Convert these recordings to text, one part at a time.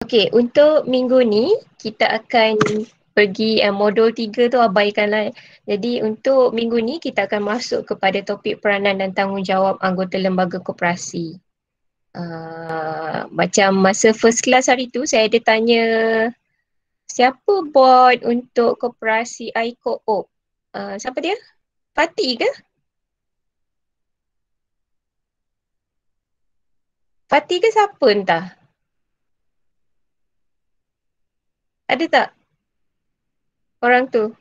Okey, untuk minggu ni kita akan pergi modul 3 tu abaikanlah. Jadi untuk minggu ni kita akan masuk kepada topik peranan dan tanggungjawab anggota lembaga koperasi. Macam masa first class hari tu saya ada tanya siapa board untuk koperasi iCo-op. Siapa dia? Fatih ke? Fatih ke siapa entah? Ada tak orang tu?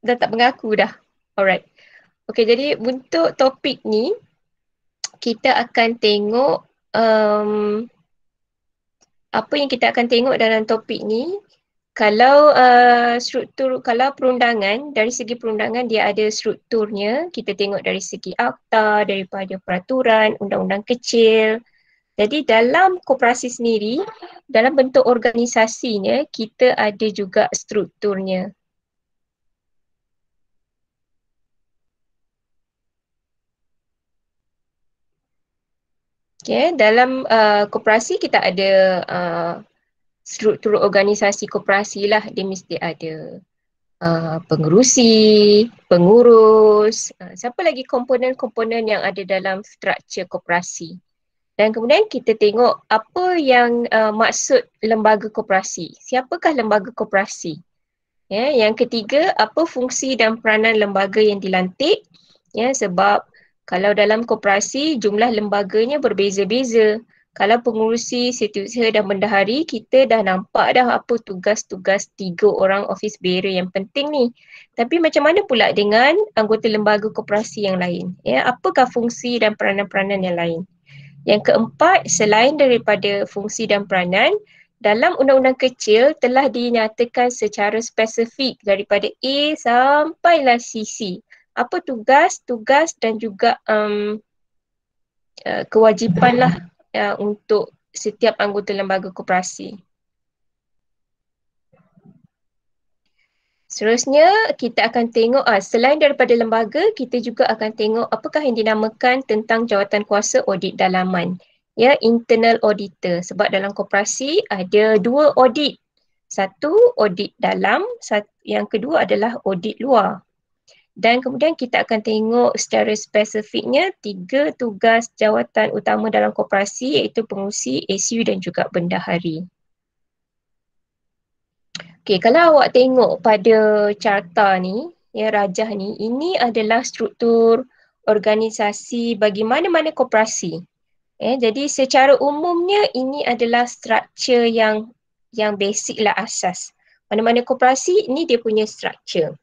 Dah tak mengaku dah. Alright. Okey, jadi untuk topik ni kita akan tengok apa yang kita akan tengok dalam topik ni. Kalau kalau perundangan, dari segi perundangan dia ada strukturnya. Kita tengok dari segi akta, daripada peraturan, undang-undang kecil. Jadi dalam koperasi sendiri, dalam bentuk organisasinya, kita ada juga strukturnya. Okay, dalam koperasi kita ada struktur organisasi koperasi lah. Dia mesti ada pengerusi, pengurus, siapa lagi komponen-komponen yang ada dalam struktur koperasi. Dan kemudian kita tengok apa yang maksud lembaga koperasi. Siapakah lembaga koperasi? Ya, yang ketiga, apa fungsi dan peranan lembaga yang dilantik? Ya, sebab kalau dalam koperasi jumlah lembaganya berbeza-beza. Kalau pengurusi, setiausaha dan bendahari, kita dah nampak dah apa tugas-tugas 3 orang office bearer yang penting ni. Tapi macam mana pula dengan anggota lembaga koperasi yang lain? Ya, apakah fungsi dan peranan-peranan yang lain? Yang keempat, selain daripada fungsi dan peranan, dalam undang-undang kecil telah dinyatakan secara spesifik daripada A sampailah CC. Apa tugas dan juga kewajipan lah untuk setiap anggota lembaga koperasi. Seterusnya, kita akan tengok selain daripada lembaga, kita juga akan tengok apakah yang dinamakan tentang jawatan kuasa audit dalaman. Ya, internal auditor. Sebab dalam koperasi ada 2 audit. Satu, audit dalam. Yang kedua adalah audit luar. Dan kemudian kita akan tengok secara spesifiknya 3 tugas jawatan utama dalam koperasi iaitu pengurusi, ACU dan juga bendahari. Okey, kalau awak tengok pada carta ni, ya rajah ni, ini adalah struktur organisasi bagi mana-mana koperasi. Jadi secara umumnya ini adalah struktur yang basic lah, asas. Mana-mana koperasi ini dia punya struktur.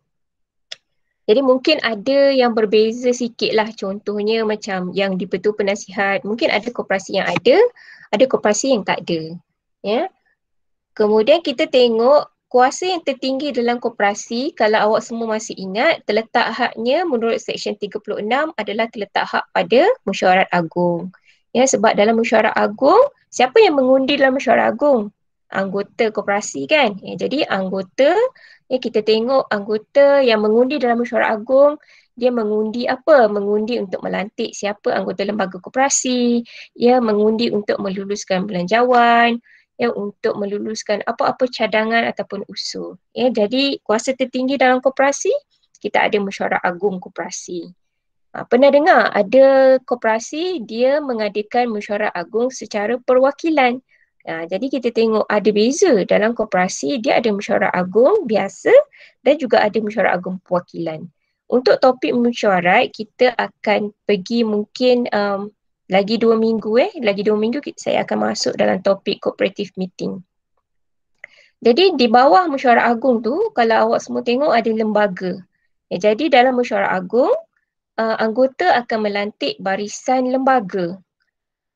Jadi mungkin ada yang berbeza sikit lah, contohnya macam yang di Petua Penasihat, mungkin ada koperasi yang ada koperasi yang tak ada. Ya. Kemudian kita tengok kuasa yang tertinggi dalam koperasi, kalau awak semua masih ingat, terletak haknya menurut Seksyen 36 adalah terletak hak pada Mesyuarat Agung. Ya, sebab dalam Mesyuarat Agung, siapa yang mengundi dalam Mesyuarat Agung? Anggota koperasi kan? Ya, jadi anggota, ya kita tengok anggota yang mengundi dalam Mesyuarat Agung, dia mengundi apa? Mengundi untuk melantik siapa anggota lembaga koperasi, ya mengundi untuk meluluskan belanjawan, ya untuk meluluskan apa-apa cadangan ataupun usul. Ya, jadi kuasa tertinggi dalam koperasi, kita ada Mesyuarat Agung Koperasi. Pernah dengar ada koperasi dia mengadakan Mesyuarat Agung secara perwakilan. Jadi kita tengok ada beza dalam koperasi, dia ada Mesyuarat Agung biasa dan juga ada Mesyuarat Agung Perwakilan. Untuk topik mesyuarat, kita akan pergi mungkin lagi 2 minggu saya akan masuk dalam topik cooperative meeting. Jadi di bawah Mesyuarat Agung tu, kalau awak semua tengok ada lembaga. Jadi dalam Mesyuarat Agung, anggota akan melantik barisan lembaga.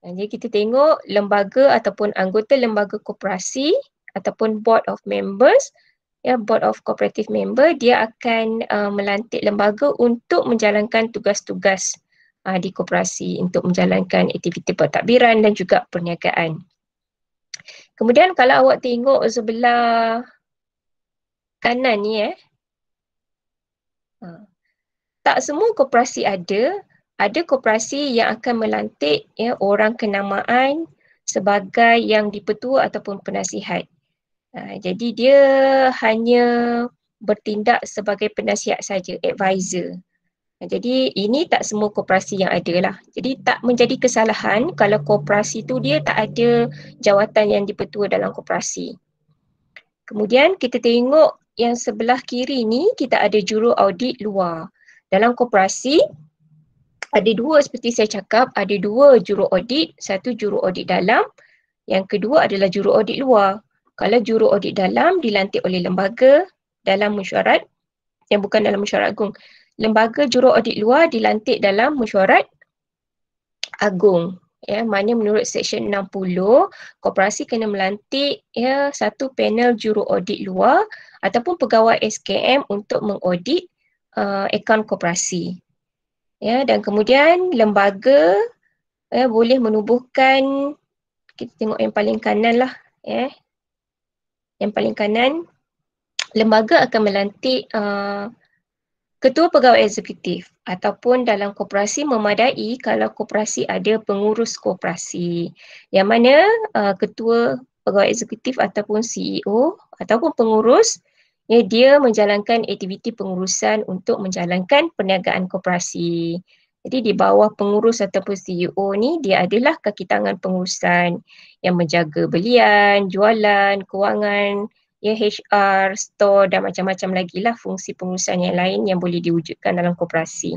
Jadi kita tengok lembaga ataupun anggota lembaga koperasi ataupun board of members, ya board of cooperative member, dia akan melantik lembaga untuk menjalankan tugas-tugas di koperasi untuk menjalankan aktiviti pentadbiran dan juga perniagaan. Kemudian kalau awak tengok sebelah kanan ni tak semua koperasi ada ada koperasi yang akan melantik orang kenamaan sebagai yang dipetua ataupun penasihat. Jadi dia hanya bertindak sebagai penasihat saja, advisor. Jadi ini tak semua koperasi yang ada lah. Jadi tak menjadi kesalahan kalau koperasi tu dia tak ada jawatan yang dipetua dalam koperasi. Kemudian kita tengok yang sebelah kiri ni kita ada juru audit luar. Dalam koperasi ada dua seperti saya cakap, ada dua juru audit, satu juru audit dalam, yang kedua adalah juru audit luar. Kalau juru audit dalam dilantik oleh lembaga dalam mesyuarat, yang bukan dalam mesyuarat agung. Lembaga juru audit luar dilantik dalam mesyuarat agung. Mana menurut Seksyen 60, koperasi kena melantik satu panel juru audit luar ataupun pegawai SKM untuk mengaudit akaun koperasi. Dan kemudian lembaga boleh menubuhkan, kita tengok yang paling kanan lah. Yang paling kanan, lembaga akan melantik ketua pegawai eksekutif ataupun dalam koperasi memadai kalau koperasi ada pengurus koperasi yang mana ketua pegawai eksekutif ataupun CEO ataupun pengurus dia menjalankan aktiviti pengurusan untuk menjalankan perniagaan koperasi. Jadi di bawah pengurus ataupun CEO ni dia adalah kaki tangan pengurusan yang menjaga belian, jualan, kewangan, HR, store dan macam-macam lagi lah fungsi pengurusan yang lain yang boleh diwujudkan dalam koperasi.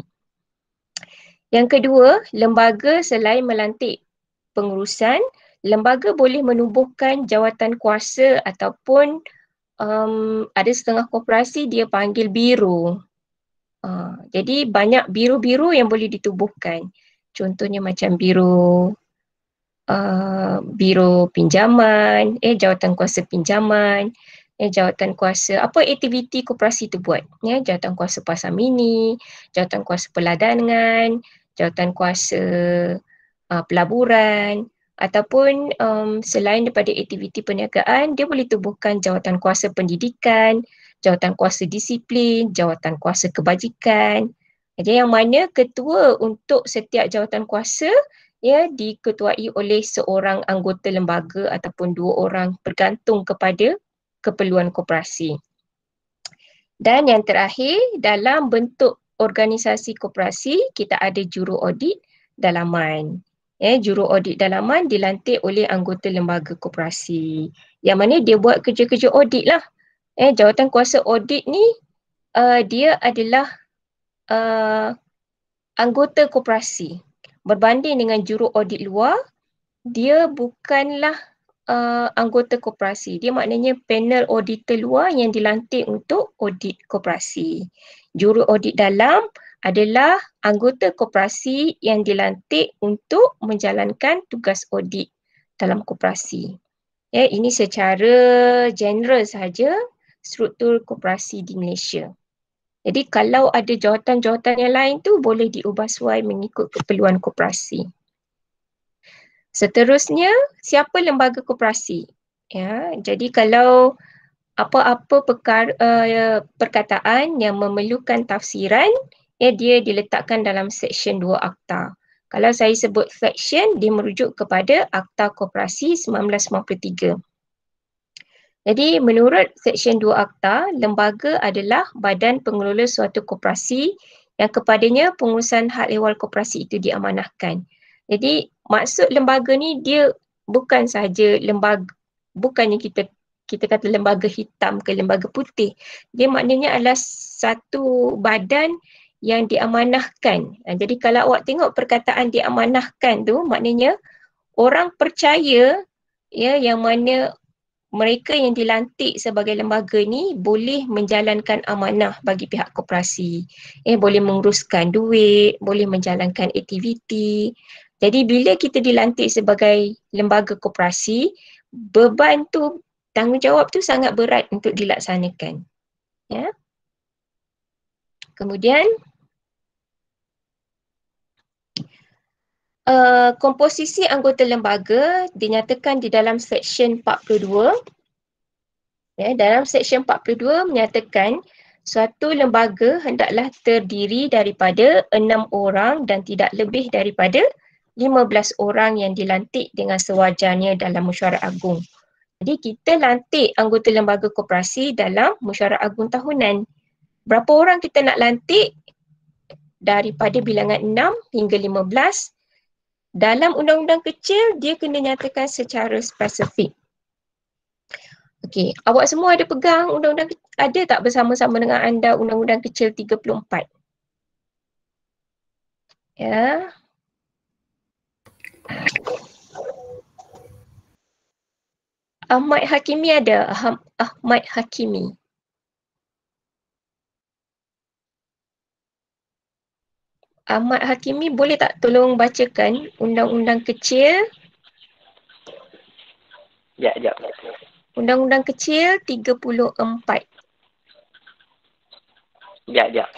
Yang kedua, lembaga selain melantik pengurusan, lembaga boleh menubuhkan jawatan kuasa ataupun ada setengah koperasi dia panggil biro. Jadi banyak biro-biro yang boleh ditubuhkan. Contohnya macam biro pinjaman, jawatan kuasa pinjaman, jawatan kuasa apa aktiviti koperasi tu buat, jawatan kuasa pasar mini, jawatan kuasa peladangan, jawatan kuasa pelaburan ataupun selain daripada aktiviti perniagaan dia boleh tubuhkan jawatan kuasa pendidikan, jawatan kuasa disiplin, jawatan kuasa kebajikan. Jadi yang mana ketua untuk setiap jawatan kuasa diketuai oleh seorang anggota lembaga ataupun dua orang bergantung kepada keperluan koperasi. Dan yang terakhir, dalam bentuk organisasi koperasi, kita ada juru audit dalaman. Juru audit dalaman dilantik oleh anggota lembaga koperasi. Yang mana dia buat kerja-kerja audit lah. Jawatan kuasa audit ni dia adalah anggota koperasi. Berbanding dengan juru audit luar, dia bukanlah anggota koperasi. Dia maknanya panel auditor luar yang dilantik untuk audit koperasi. Juru audit dalam adalah anggota koperasi yang dilantik untuk menjalankan tugas audit dalam koperasi. Ini secara general sahaja struktur koperasi di Malaysia. Jadi kalau ada jawatan-jawatan yang lain tu boleh diubah suai mengikut keperluan koperasi. Seterusnya, siapa lembaga koperasi? Jadi kalau apa-apa perkataan yang memerlukan tafsiran, dia diletakkan dalam Seksyen 2 Akta. Kalau saya sebut seksyen, dia merujuk kepada Akta Koperasi 1993. Jadi menurut Seksyen 2 Akta, lembaga adalah badan pengelola suatu koperasi yang kepadanya pengurusan hal ehwal koperasi itu diamanahkan. Jadi maksud lembaga ni dia bukan sahaja lembaga, bukannya kita kata lembaga hitam ke lembaga putih. Dia maknanya adalah satu badan yang diamanahkan. Jadi kalau awak tengok perkataan diamanahkan tu, maknanya orang percaya yang mana mereka yang dilantik sebagai lembaga ni boleh menjalankan amanah bagi pihak koperasi. Boleh menguruskan duit, boleh menjalankan aktiviti. Jadi bila kita dilantik sebagai lembaga koperasi, beban tu, tanggungjawab tu sangat berat untuk dilaksanakan. Kemudian komposisi anggota lembaga dinyatakan di dalam Seksyen 42. Dalam Seksyen 42 menyatakan suatu lembaga hendaklah terdiri daripada 6 orang dan tidak lebih daripada 15 orang yang dilantik dengan sewajarnya dalam mesyuarat agung. Jadi kita lantik anggota lembaga koperasi dalam mesyuarat agung tahunan. Berapa orang kita nak lantik? Daripada bilangan 6 hingga 15. Dalam undang-undang kecil, dia kena nyatakan secara spesifik. Okey, awak semua ada pegang undang-undang, ada tak bersama-sama dengan anda undang-undang kecil 34? Ya. Ahmad Hakimi ada? Ahmad Hakimi. Ahmad Hakimi boleh tak tolong bacakan undang-undang kecil? Sekejap. Undang-undang kecil 34. Sekejap.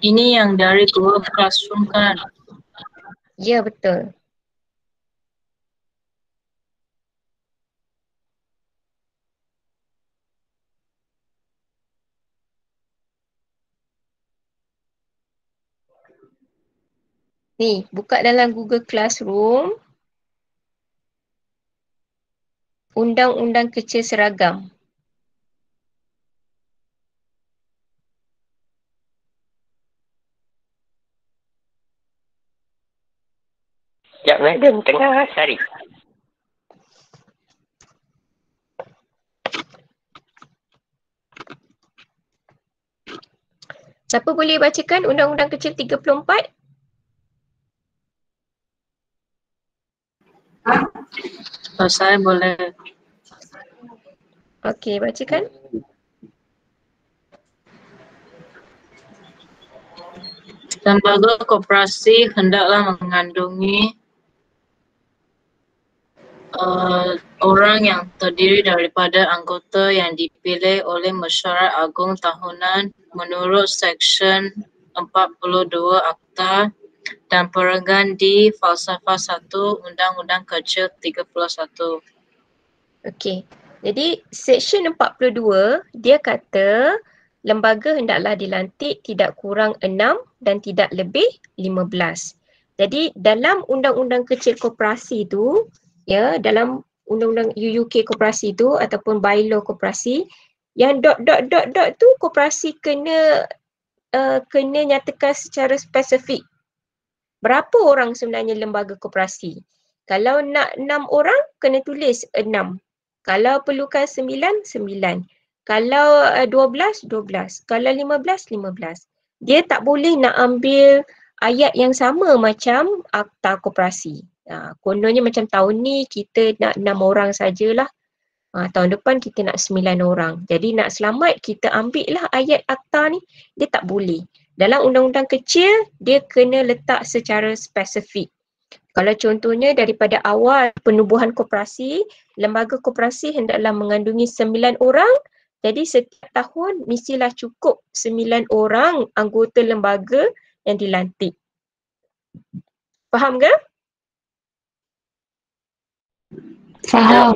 Ini yang dari Google Classroom kan? Ya, betul. Ni, buka dalam Google Classroom. Undang-undang kecil seragam. Sekejap, madam. Tengah cari. Siapa boleh bacakan undang-undang kecil 34? Saya boleh. Okey, bacakan. Lembaga koperasi hendaklah mengandungi orang yang terdiri daripada anggota yang dipilih oleh mesyuarat agung tahunan menurut Seksyen 42 Akta dan perenggan di Falsafah 1 Undang-Undang Kecil 31. Okey. Jadi Seksyen 42 dia kata lembaga hendaklah dilantik tidak kurang 6 dan tidak lebih 15. Jadi dalam undang-undang kecil koperasi tu, ya, dalam undang-undang UUK koperasi tu ataupun bylaw koperasi, yang dot tu koperasi kena nyatakan secara spesifik. Berapa orang sebenarnya lembaga koperasi? Kalau nak 6 orang, kena tulis 6. Kalau perlukan 9, 9. Kalau 12, 12. Kalau 15, 15. Dia tak boleh nak ambil ayat yang sama macam akta koperasi. Kononnya macam tahun ni kita nak 6 orang sajalah. Tahun depan kita nak 9 orang. Jadi nak selamat kita ambil lah ayat akta ni. Dia tak boleh. Dalam undang-undang kecil, dia kena letak secara spesifik. Kalau contohnya daripada awal penubuhan koperasi, lembaga koperasi hendaklah mengandungi 9 orang. Jadi setiap tahun mestilah cukup 9 orang anggota lembaga yang dilantik. Faham ke? Faham.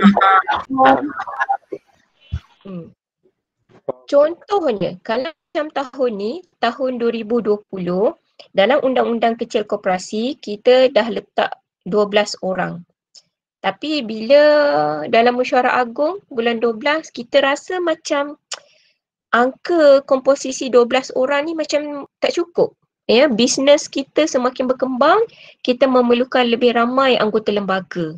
Contohnya, kalau macam tahun ni, tahun 2020, dalam Undang-Undang Kecil Koperasi, kita dah letak 12 orang. Tapi bila dalam mesyuarat agung bulan 12, kita rasa macam angka komposisi 12 orang ni macam tak cukup. Ya, bisnes kita semakin berkembang, kita memerlukan lebih ramai anggota lembaga.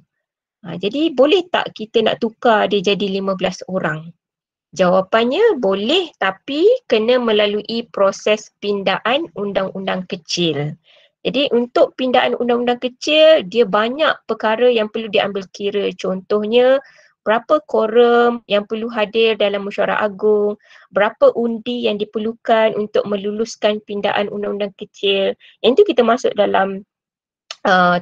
Jadi boleh tak kita nak tukar dia jadi 15 orang? Jawapannya boleh, tapi kena melalui proses pindaan undang-undang kecil. Jadi untuk pindaan undang-undang kecil, dia banyak perkara yang perlu diambil kira. Contohnya, berapa quorum yang perlu hadir dalam mesyuarat agung, berapa undi yang diperlukan untuk meluluskan pindaan undang-undang kecil. Yang itu kita masuk dalam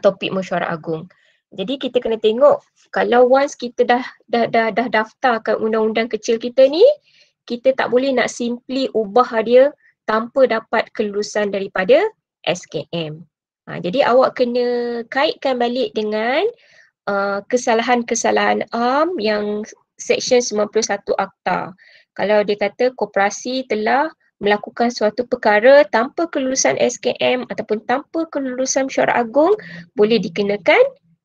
topik mesyuarat agung. Jadi kita kena tengok kalau once kita dah daftarkan undang-undang kecil kita ni, kita tak boleh nak simply ubah dia tanpa dapat kelulusan daripada SKM. Jadi awak kena kaitkan balik dengan kesalahan-kesalahan am yang Seksyen 91 Akta. Kalau dia kata koperasi telah melakukan suatu perkara tanpa kelulusan SKM ataupun tanpa kelulusan mesyuarat agung, boleh dikenakan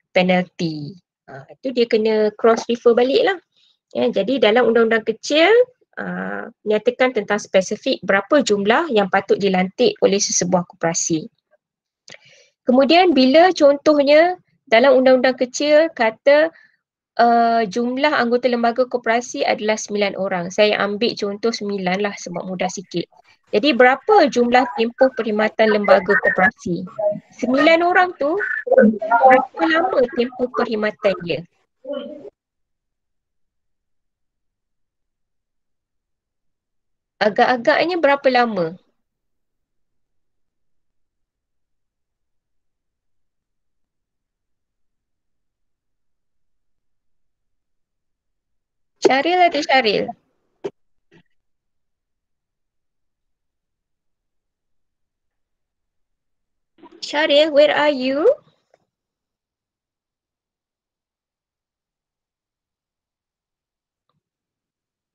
penalti. Itu dia kena cross refer balik lah. Ya, jadi dalam undang-undang kecil menyatakan tentang spesifik berapa jumlah yang patut dilantik oleh sesebuah koperasi. Kemudian bila contohnya dalam undang-undang kecil kata jumlah anggota lembaga koperasi adalah 9 orang. Saya ambil contoh 9 lah sebab mudah sikit. Jadi berapa jumlah tempoh perkhidmatan lembaga koperasi? 9 orang tu berapa lama tempoh perkhidmatan dia? Agak-agaknya berapa lama? Syaril ada Syaril? Syaril, where are you?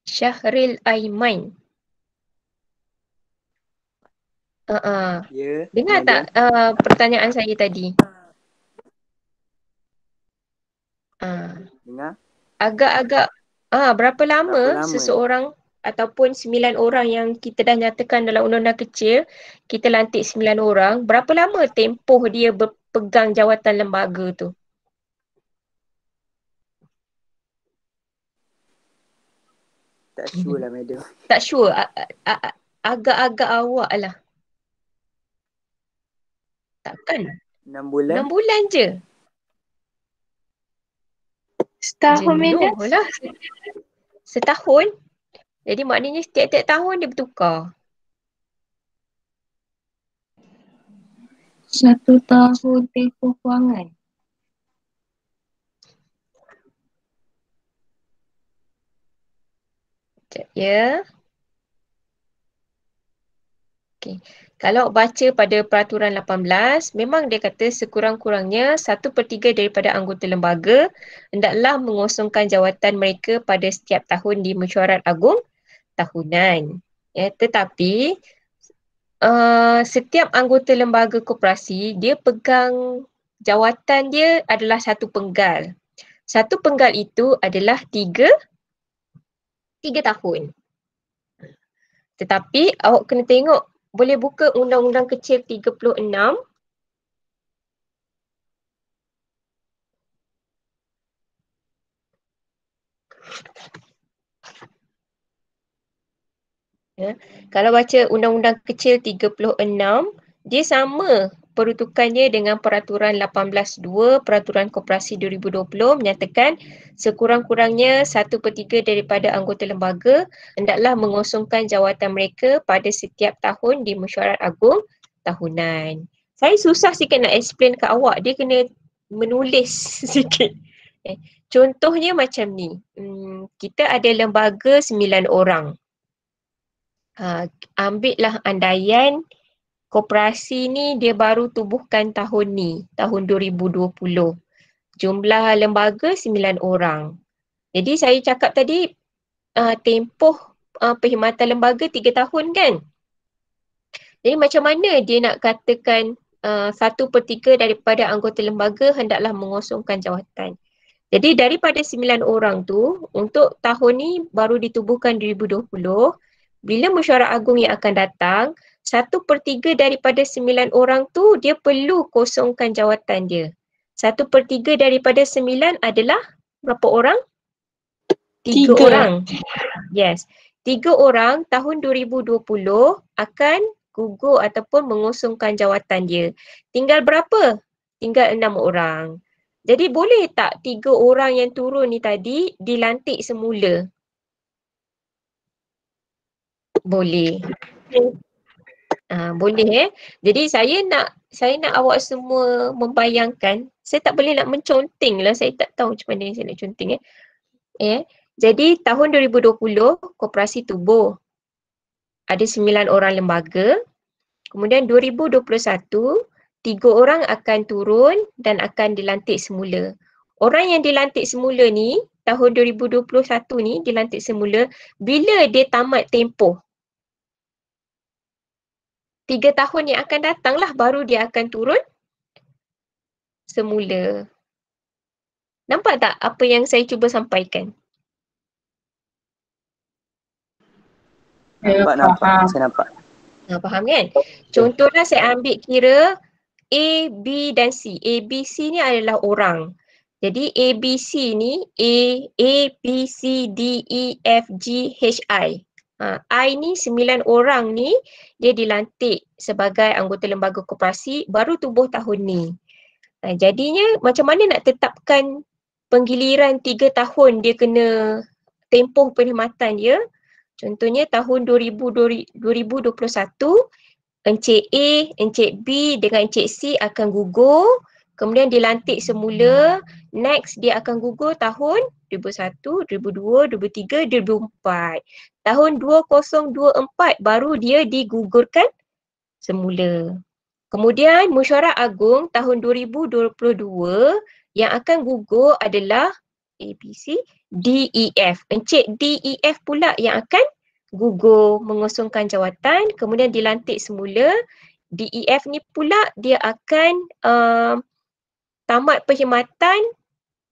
Syahril Aiman. Ya. Dengar tak pertanyaan saya tadi? Dengar. Agak-agak berapa lama Berapa lama seseorang ataupun 9 orang yang kita dah nyatakan dalam undang-undang kecil, kita lantik 9 orang, berapa lama tempoh dia berpegang jawatan lembaga tu? Tak sure lah madam. Tak sure, agak-agak awak lah. Takkan? 6 bulan. 6 bulan je? Setahun madam. Jenuh lah. Setahun? Jadi maknanya setiap-tiap tahun dia bertukar. 1 tahun tempoh kewangan. Sekejap ya. Okay. Kalau baca pada peraturan 18, memang dia kata sekurang-kurangnya 1/3 daripada anggota lembaga hendaklah mengosongkan jawatan mereka pada setiap tahun di mesyuarat agung tahunan. Ya, tetapi setiap anggota lembaga koperasi dia pegang jawatan dia adalah 1 penggal. 1 penggal itu adalah 3 tahun. Tetapi awak kena tengok, boleh buka Undang-Undang Kecil 36. Ya. Kalau baca Undang-Undang Kecil 36, dia sama peruntukannya dengan Peraturan 18(2) Peraturan Koperasi 2020 menyatakan sekurang-kurangnya 1/3 daripada anggota lembaga hendaklah mengosongkan jawatan mereka pada setiap tahun di mesyuarat agung tahunan. Saya susah sikit nak explain ke awak, dia kena menulis sikit. Contohnya macam ni, kita ada lembaga 9 orang. Ambillah andaian koperasi ni dia baru tubuhkan tahun ni, tahun 2020. Jumlah lembaga 9 orang. Jadi saya cakap tadi tempoh perkhidmatan lembaga 3 tahun kan? Jadi macam mana dia nak katakan 1/3 daripada anggota lembaga hendaklah mengosongkan jawatan? Jadi daripada 9 orang tu, untuk tahun ni baru ditubuhkan 2020, bila mesyuarat agung yang akan datang, 1/3 daripada 9 orang tu dia perlu kosongkan jawatan dia. 1/3 daripada 9 adalah berapa orang? 3 orang. Yes. 3 orang tahun 2020 akan gugur ataupun mengosongkan jawatan dia. Tinggal berapa? Tinggal 6 orang. Jadi boleh tak 3 orang yang turun ni tadi dilantik semula? Boleh. Boleh Jadi saya nak awak semua membayangkan, saya tak boleh nak menconteng lah, saya tak tahu macam mana saya nak conteng Jadi tahun 2020 koperasi tubuh. Ada 9 orang lembaga. Kemudian 2021 3 orang akan turun dan akan dilantik semula. Orang yang dilantik semula ni, tahun 2021 ni dilantik semula, bila dia tamat tempoh 3 tahun yang akan datang lah baru dia akan turun semula. Nampak tak apa yang saya cuba sampaikan? Nampak. Saya nampak. Faham kan? Contohlah saya ambil kira A, B dan C. A, B, C ni adalah orang. Jadi A, B, C ni A, B, C, D, E, F, G, H, I. I ni 9 orang ni dia dilantik sebagai anggota lembaga koperasi baru tubuh tahun ni. Jadinya macam mana nak tetapkan penggiliran 3 tahun dia kena tempoh perkhidmatan dia. Contohnya tahun 2021, Encik A, Encik B dengan Encik C akan gugur. Kemudian dilantik semula. Next dia akan gugur tahun 2001, 2002, 2003, 2004. Tahun 2024 baru dia digugurkan semula. Kemudian Mesyuarat Agung tahun 2022 yang akan gugur adalah ABC, DEF. Encik DEF pula yang akan gugur mengosongkan jawatan, kemudian dilantik semula. DEF ni pula dia akan tamat perkhidmatan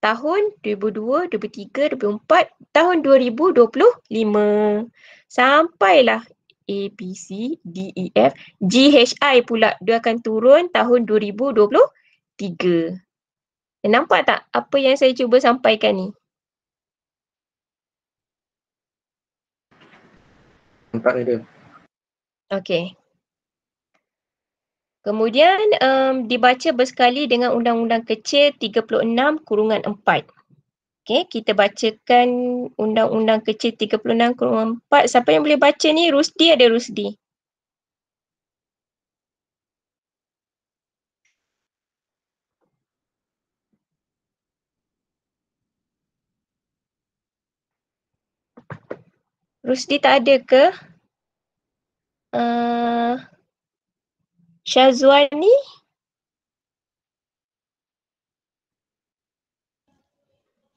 tahun 2002, 2003, 2004, tahun 2025. Sampailah ABC, DEF, GHI pula dia akan turun tahun 2023. Nampak tak apa yang saya cuba sampaikan ni? Nampak ada. Okey. Kemudian dibaca bersekali dengan Undang-Undang Kecil 36/4. Okey, kita bacakan Undang-Undang Kecil 36/4. Siapa yang boleh baca ni? Rusdi ada Rusdi? Rusdi tak ada ke? Syazwani?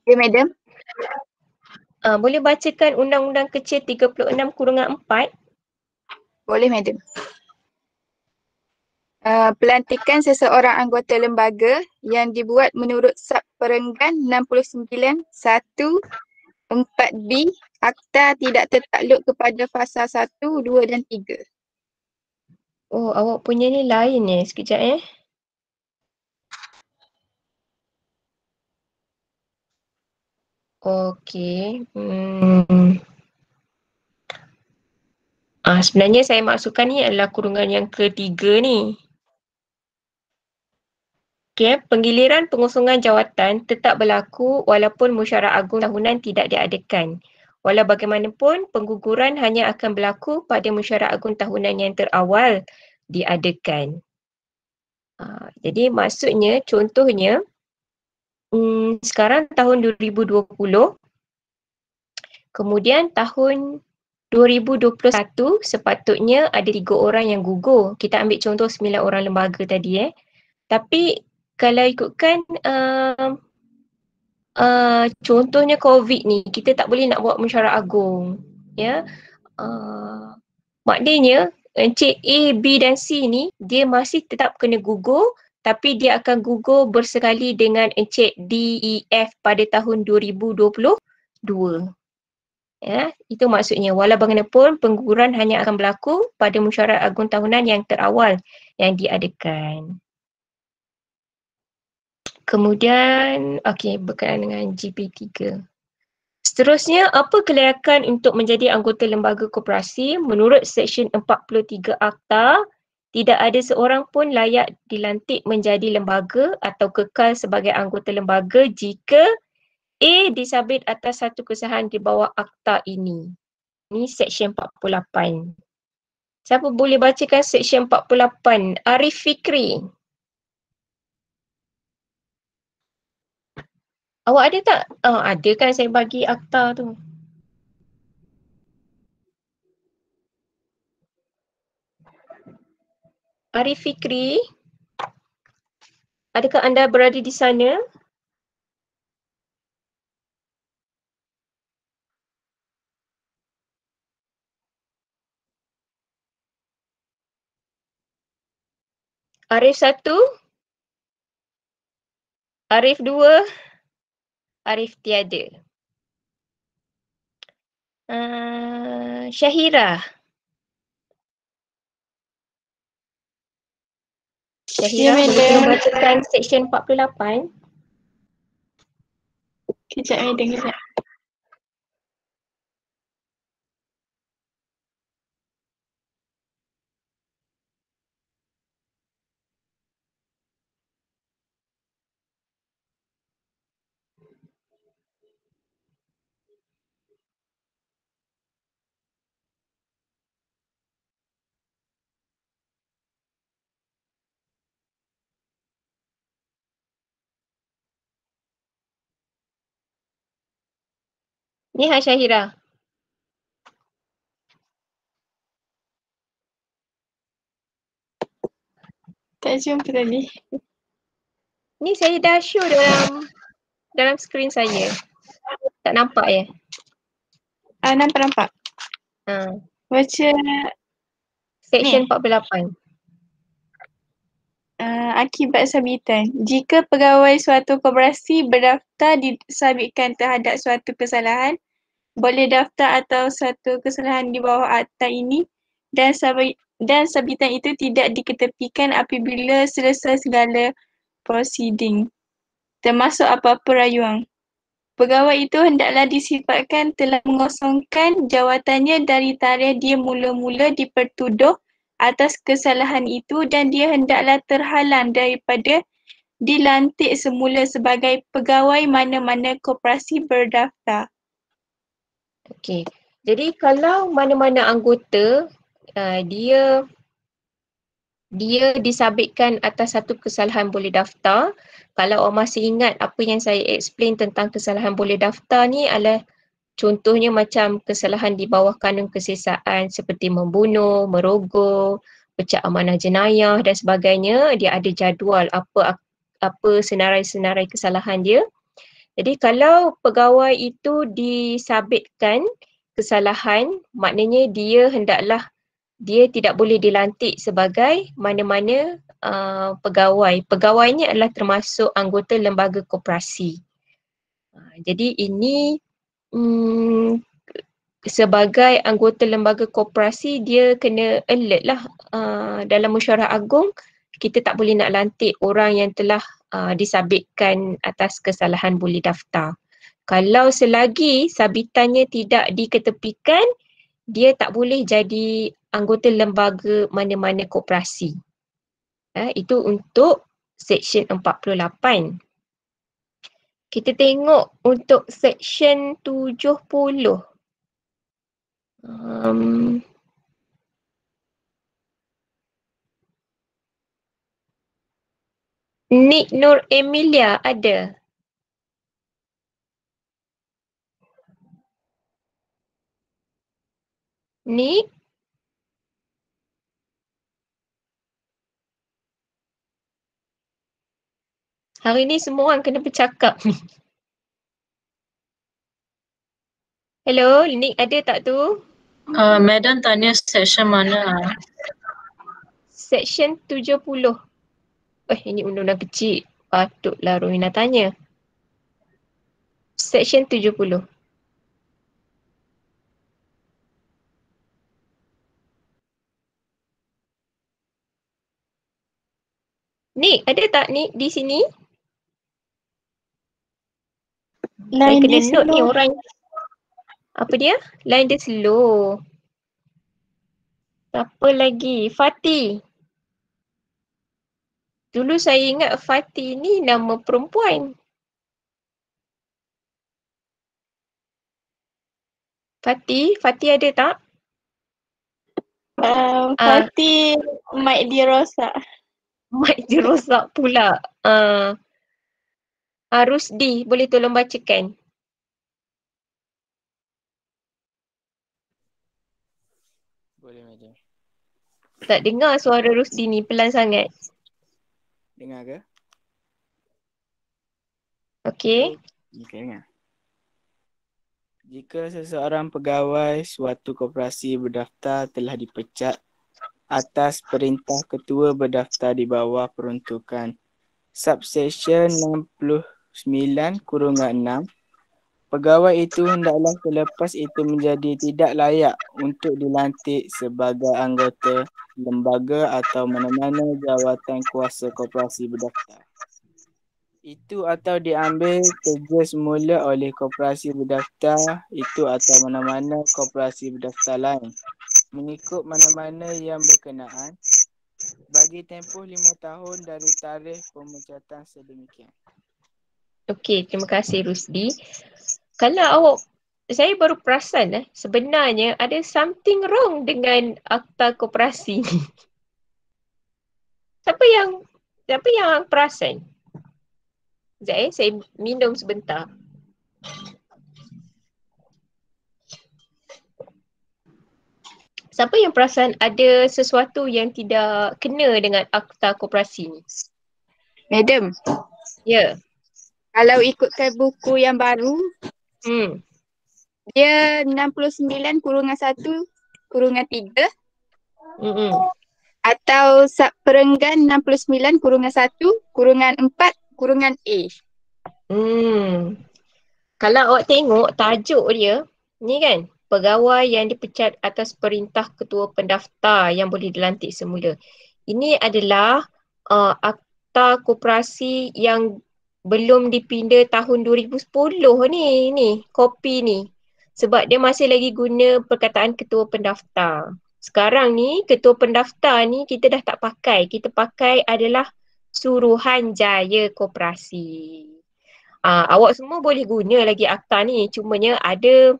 Ya, Madam. Boleh bacakan Undang-Undang Kecil 36/4? Boleh, Madam. Pelantikan seseorang anggota lembaga yang dibuat menurut Sub Perenggan 69 1 4B Akta tidak tertakluk kepada fasa 1, 2 dan 3. Oh, awak punya ni lain sekejap Okey. Sebenarnya saya maksudkan ni adalah kurungan yang ketiga ni. Okey, penggiliran pengosongan jawatan tetap berlaku walaupun mesyuarat agung tahunan tidak diadakan. Walau bagaimanapun, pengguguran hanya akan berlaku pada mesyuarat agung tahunan yang terawal diadakan. Jadi maksudnya, contohnya, sekarang tahun 2020, kemudian tahun 2021 sepatutnya ada 3 orang yang gugur. Kita ambil contoh 9 orang lembaga tadi. Tapi kalau ikutkan contohnya COVID ni, kita tak boleh nak buat mesyuarat agung. Ya. Maknanya Encik A, B dan C ni dia masih tetap kena gugur, tapi dia akan gugur bersekali dengan Encik D, E, F pada tahun 2022. Ya, itu maksudnya. Walau bagaimanapun pengguguran hanya akan berlaku pada mesyuarat agung tahunan yang terawal yang diadakan. Kemudian, berkaitan dengan GP3. Seterusnya, apa kelayakan untuk menjadi anggota lembaga koperasi? Menurut Seksyen 43 Akta, tidak ada seorang pun layak dilantik menjadi lembaga atau kekal sebagai anggota lembaga jika A disabit atas satu kesahan di bawah Akta ini. Ini Seksyen 48. Siapa boleh bacakan Seksyen 48? Arif Fikri. Awak ada tak? Ada kan saya bagi akta tu. Arif Fikri, adakah anda berada di sana? Arif 1, Arif 2, Arif tiada. Syahira. Syahira, Ya, boleh madam. tolong bacakan section 48? Kejap, madam, kejap. Ni Syahira. Tak jumpa tadi. Ni saya dah show dalam skrin saya. Tak nampak ya? Nampak. Baca Section Ni. 48. Akibat sabitan. Jika pegawai suatu koperasi berdaftar disabitkan terhadap suatu kesalahan, boleh daftar atau suatu kesalahan di bawah akta ini dan sabitan itu tidak diketepikan apabila selesai segala prosiding, termasuk apa-apa rayuan. Pegawai itu hendaklah disifatkan telah mengosongkan jawatannya dari tarikh dia mula-mula dipertuduh atas kesalahan itu dan dia hendaklah terhalang daripada dilantik semula sebagai pegawai mana-mana koperasi berdaftar. Okey. Jadi kalau mana-mana anggota dia disabitkan atas satu kesalahan boleh daftar. Kalau awak masih ingat apa yang saya explain tentang kesalahan boleh daftar ni adalah contohnya macam kesalahan di bawah kanun kesesaan seperti membunuh, merogoh, pecah amanah jenayah dan sebagainya. Dia ada jadual apa senarai-senarai kesalahan dia. Jadi kalau pegawai itu disabitkan kesalahan, maknanya dia tidak boleh dilantik sebagai mana-mana pegawai. Pegawai ni adalah termasuk anggota lembaga koperasi. Jadi ini sebagai anggota lembaga koperasi dia kena alert lah dalam mesyuarat agung kita tak boleh nak lantik orang yang telah disabitkan atas kesalahan boleh daftar. Kalau selagi sabitannya tidak diketepikan, dia tak boleh jadi anggota lembaga mana-mana koperasi. Itu untuk Section 48. Kita tengok untuk Section 70. Nik Nur Emilia ada? Nik? Hari ni semua orang kena bercakap ni. Hello, Nik ada tak tu? Madam tanya section mana? Section 70. Ini undang-undang kecil. Patutlah Romina tanya. Section 70. Nik, ada tak Nik di sini? Saya Line kena dia note ni slow. orang. Apa dia? Line dia slow. Siapa lagi? Fatih. Dulu saya ingat Fatih ni nama perempuan. Fatih ada tak? Fatih, mic dia rosak. Mic dia rosak pula. Rusdi, boleh tolong bacakan? Boleh, madam. Tak dengar suara Rusdi ni, pelan sangat. Dengar ke? Okey. Okey, dengar. Jika seseorang pegawai suatu koperasi berdaftar telah dipecat atas perintah ketua berdaftar di bawah peruntukan. Subsection 69/6. Pegawai itu hendaklah selepas itu menjadi tidak layak untuk dilantik sebagai anggota lembaga atau mana-mana jawatan kuasa koperasi berdaftar. Itu atau diambil kerja semula oleh koperasi berdaftar itu atau mana-mana koperasi berdaftar lain mengikut mana-mana yang berkenaan bagi tempoh 5 tahun dari tarikh pemecatan sedemikian. Okey, terima kasih Rusdi. Kalau saya baru perasan sebenarnya ada something wrong dengan akta koperasi ni. Siapa yang perasan? Sekejap saya minum sebentar. Siapa yang perasan ada sesuatu yang tidak kena dengan akta koperasi ni? Madam, Ya. kalau ikutkan buku yang baru, dia 69/1/3 atau subperenggan 69/1/4/A. Kalau awak tengok tajuk dia, ni kan, pegawai yang dipecat atas perintah ketua pendaftar yang boleh dilantik semula. Ini adalah akta koperasi yang belum dipinda tahun 2010 ni kopi ni. Sebab dia masih lagi guna perkataan ketua pendaftar. Sekarang ni ketua pendaftar ni kita dah tak pakai. Kita pakai adalah Suruhanjaya Koperasi. Awak semua boleh guna lagi akta ni. Cumanya ada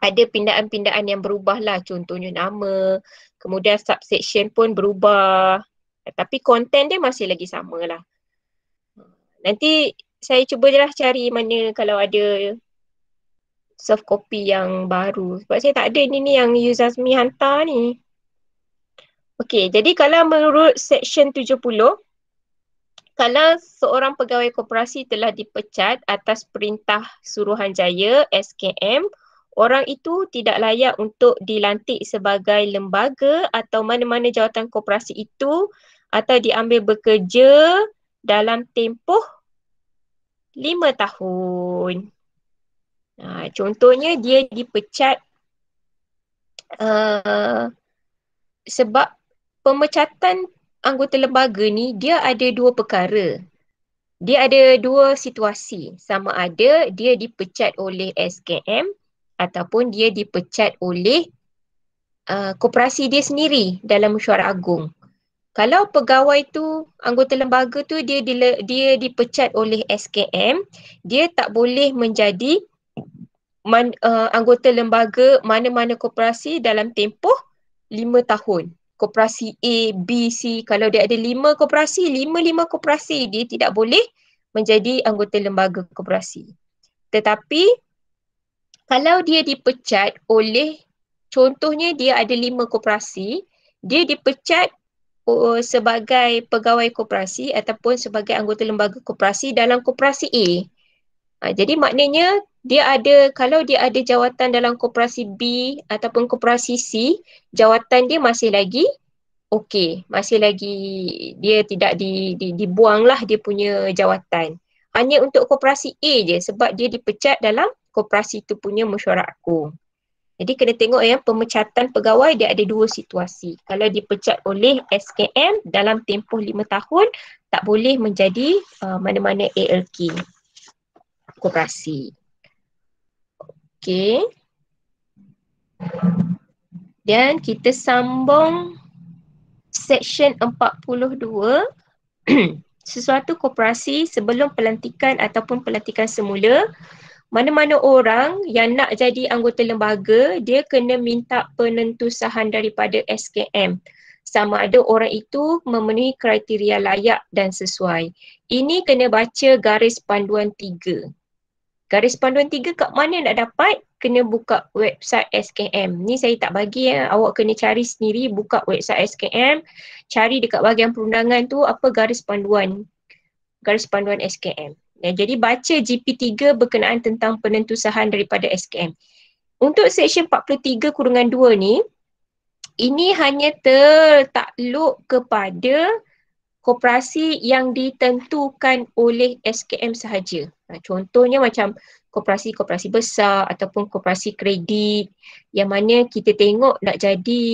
pindaan-pindaan yang berubah lah. Contohnya nama, kemudian subsection pun berubah. Tapi konten dia masih lagi sama lah. Nanti saya cuba je lah cari mana kalau ada soft copy yang baru. Sebab saya tak ada ni yang Yuzazmi hantar ni. Okey, jadi kalau menurut section 70, kalau seorang pegawai koperasi telah dipecat atas perintah Suruhanjaya SKM, orang itu tidak layak untuk dilantik sebagai lembaga atau mana-mana jawatan koperasi itu atau diambil bekerja dalam tempoh 5 tahun. Contohnya dia dipecat sebab pemecatan anggota lembaga ni dia ada dua perkara. Dia ada dua situasi. Sama ada dia dipecat oleh SKM ataupun dia dipecat oleh koperasi dia sendiri dalam mesyuarat agung. Kalau pegawai tu, anggota lembaga tu dia dipecat oleh SKM, dia tak boleh menjadi anggota lembaga mana-mana koperasi dalam tempoh 5 tahun. Koperasi A, B, C, kalau dia ada 5 koperasi, 5 koperasi, dia tidak boleh menjadi anggota lembaga koperasi. Tetapi kalau dia dipecat oleh, contohnya dia ada 5 koperasi, dia dipecat sebagai pegawai koperasi ataupun sebagai anggota lembaga koperasi dalam koperasi A. Jadi maknanya kalau dia ada jawatan dalam koperasi B ataupun koperasi C, jawatan dia masih lagi okey, masih lagi dia tidak dibuanglah dia punya jawatan. Hanya untuk koperasi A je sebab dia dipecat dalam koperasi tu punya mesyuarat agung. Jadi kena tengok pemecatan pegawai dia ada dua situasi. Kalau dipecat oleh SKM dalam tempoh 5 tahun, tak boleh menjadi mana-mana ALK koperasi. Okey. Dan kita sambung section 42. Sesuatu koperasi sebelum pelantikan ataupun pelantikan semula, mana-mana orang yang nak jadi anggota lembaga, dia kena minta penentusahan daripada SKM. Sama ada orang itu memenuhi kriteria layak dan sesuai. Ini kena baca garis panduan 3. Garis panduan 3 kat mana nak dapat? Kena buka website SKM. Ni saya tak bagi awak kena cari sendiri, buka website SKM, cari dekat bahagian perundangan tu apa garis panduan SKM. Jadi baca GP3 berkenaan tentang penentusahan daripada SKM. Untuk section 43/2 ni, Ini hanya tertakluk kepada koperasi yang ditentukan oleh SKM sahaja. Contohnya macam koperasi-koperasi besar ataupun koperasi kredit yang mana kita tengok nak jadi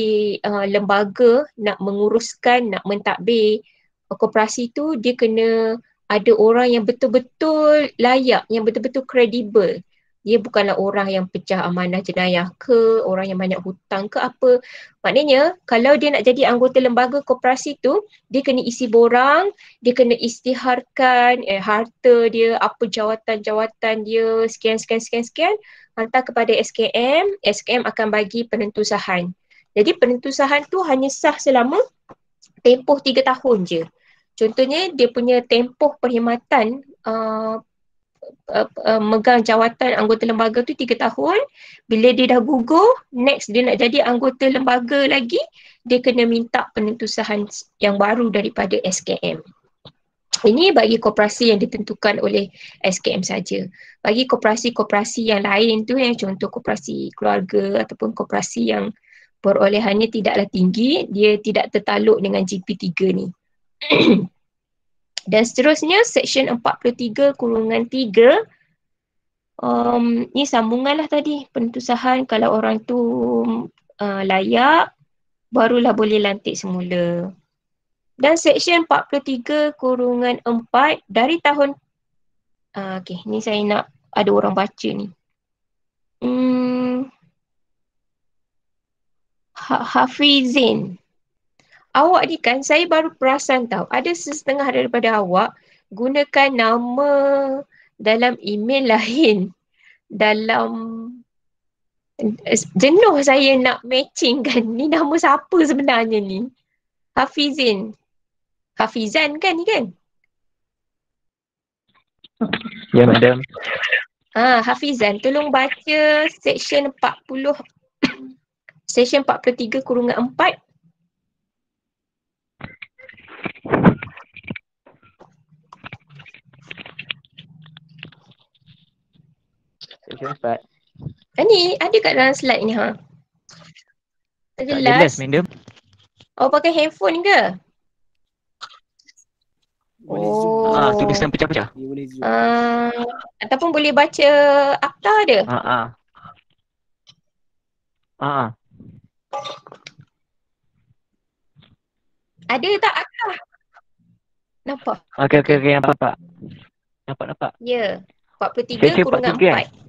lembaga, nak menguruskan, nak mentadbir koperasi tu, dia kena ada orang yang betul-betul layak, yang betul-betul kredibel. Dia bukanlah orang yang pecah amanah jenayah ke, orang yang banyak hutang ke apa. Maknanya kalau dia nak jadi anggota lembaga koperasi tu, dia kena isi borang, dia kena isytiharkan harta dia, apa jawatan-jawatan dia, sekian, hantar kepada SKM, SKM akan bagi penentusahan. Jadi penentusahan tu hanya sah selama tempoh 3 tahun je. Contohnya dia punya tempoh perkhidmatan megang jawatan anggota lembaga tu 3 tahun. Bila dia dah gugur, next dia nak jadi anggota lembaga lagi, dia kena minta penentusahan yang baru daripada SKM. Ini bagi koperasi yang ditentukan oleh SKM saja. Bagi koperasi-koperasi yang lain tu, yang contoh koperasi keluarga ataupun koperasi yang perolehannya tidaklah tinggi, dia tidak tertaluk dengan GP3 ni. Dan seterusnya, Seksyen 43/3, ni sambungan lah tadi, penentusahan kalau orang tu layak, barulah boleh lantik semula. Dan Seksyen 43/4 dari tahun, okay, ni saya nak ada orang baca ni. Hafizin. Awak ni kan, saya baru perasan tahu, ada setengah daripada awak gunakan nama dalam email lain. Dalam jenuh saya nak matching kan, ni nama siapa sebenarnya ni? Hafizin. Hafizan kan ni kan? Ya, Madam. Hafizan, tolong baca Seksyen 40, Seksyen 43/4. Seksyen 4. Ni ada kat dalam slide ni ha. Tak Tak jelas. jelas, Madam. Oh, pakai handphone ke? Boleh zoom. Tulisan pecah-pecah. Dia boleh zoom. Ataupun boleh baca akta dia. Ada tak akta? Nampak? Okey, nampak. Nampak. Ya. Seksyen 43 kan? 43/4.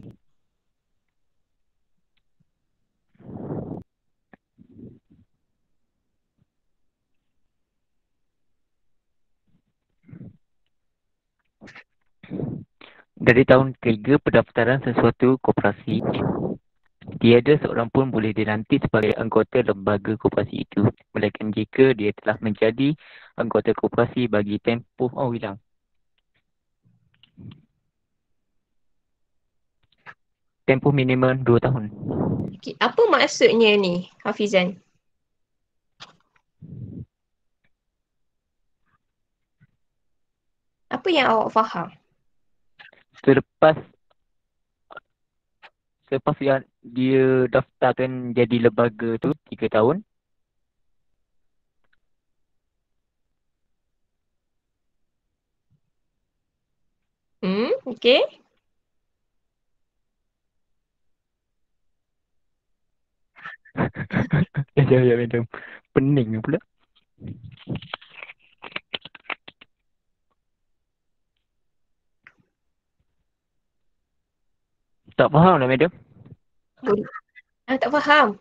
Dari tahun ketiga pendaftaran sesuatu koperasi, tiada seorang pun boleh dilantik sebagai anggota lembaga koperasi itu, melainkan jika dia telah menjadi anggota koperasi bagi tempoh tempoh minimum 2 tahun. Okay. Apa maksudnya ni, Hafizan? Apa yang awak faham? Selepas yang dia daftarkan jadi lembaga tu 3 tahun, Okay. ya Madam. Pening pula. Tak faham lah, Madam. Tak faham.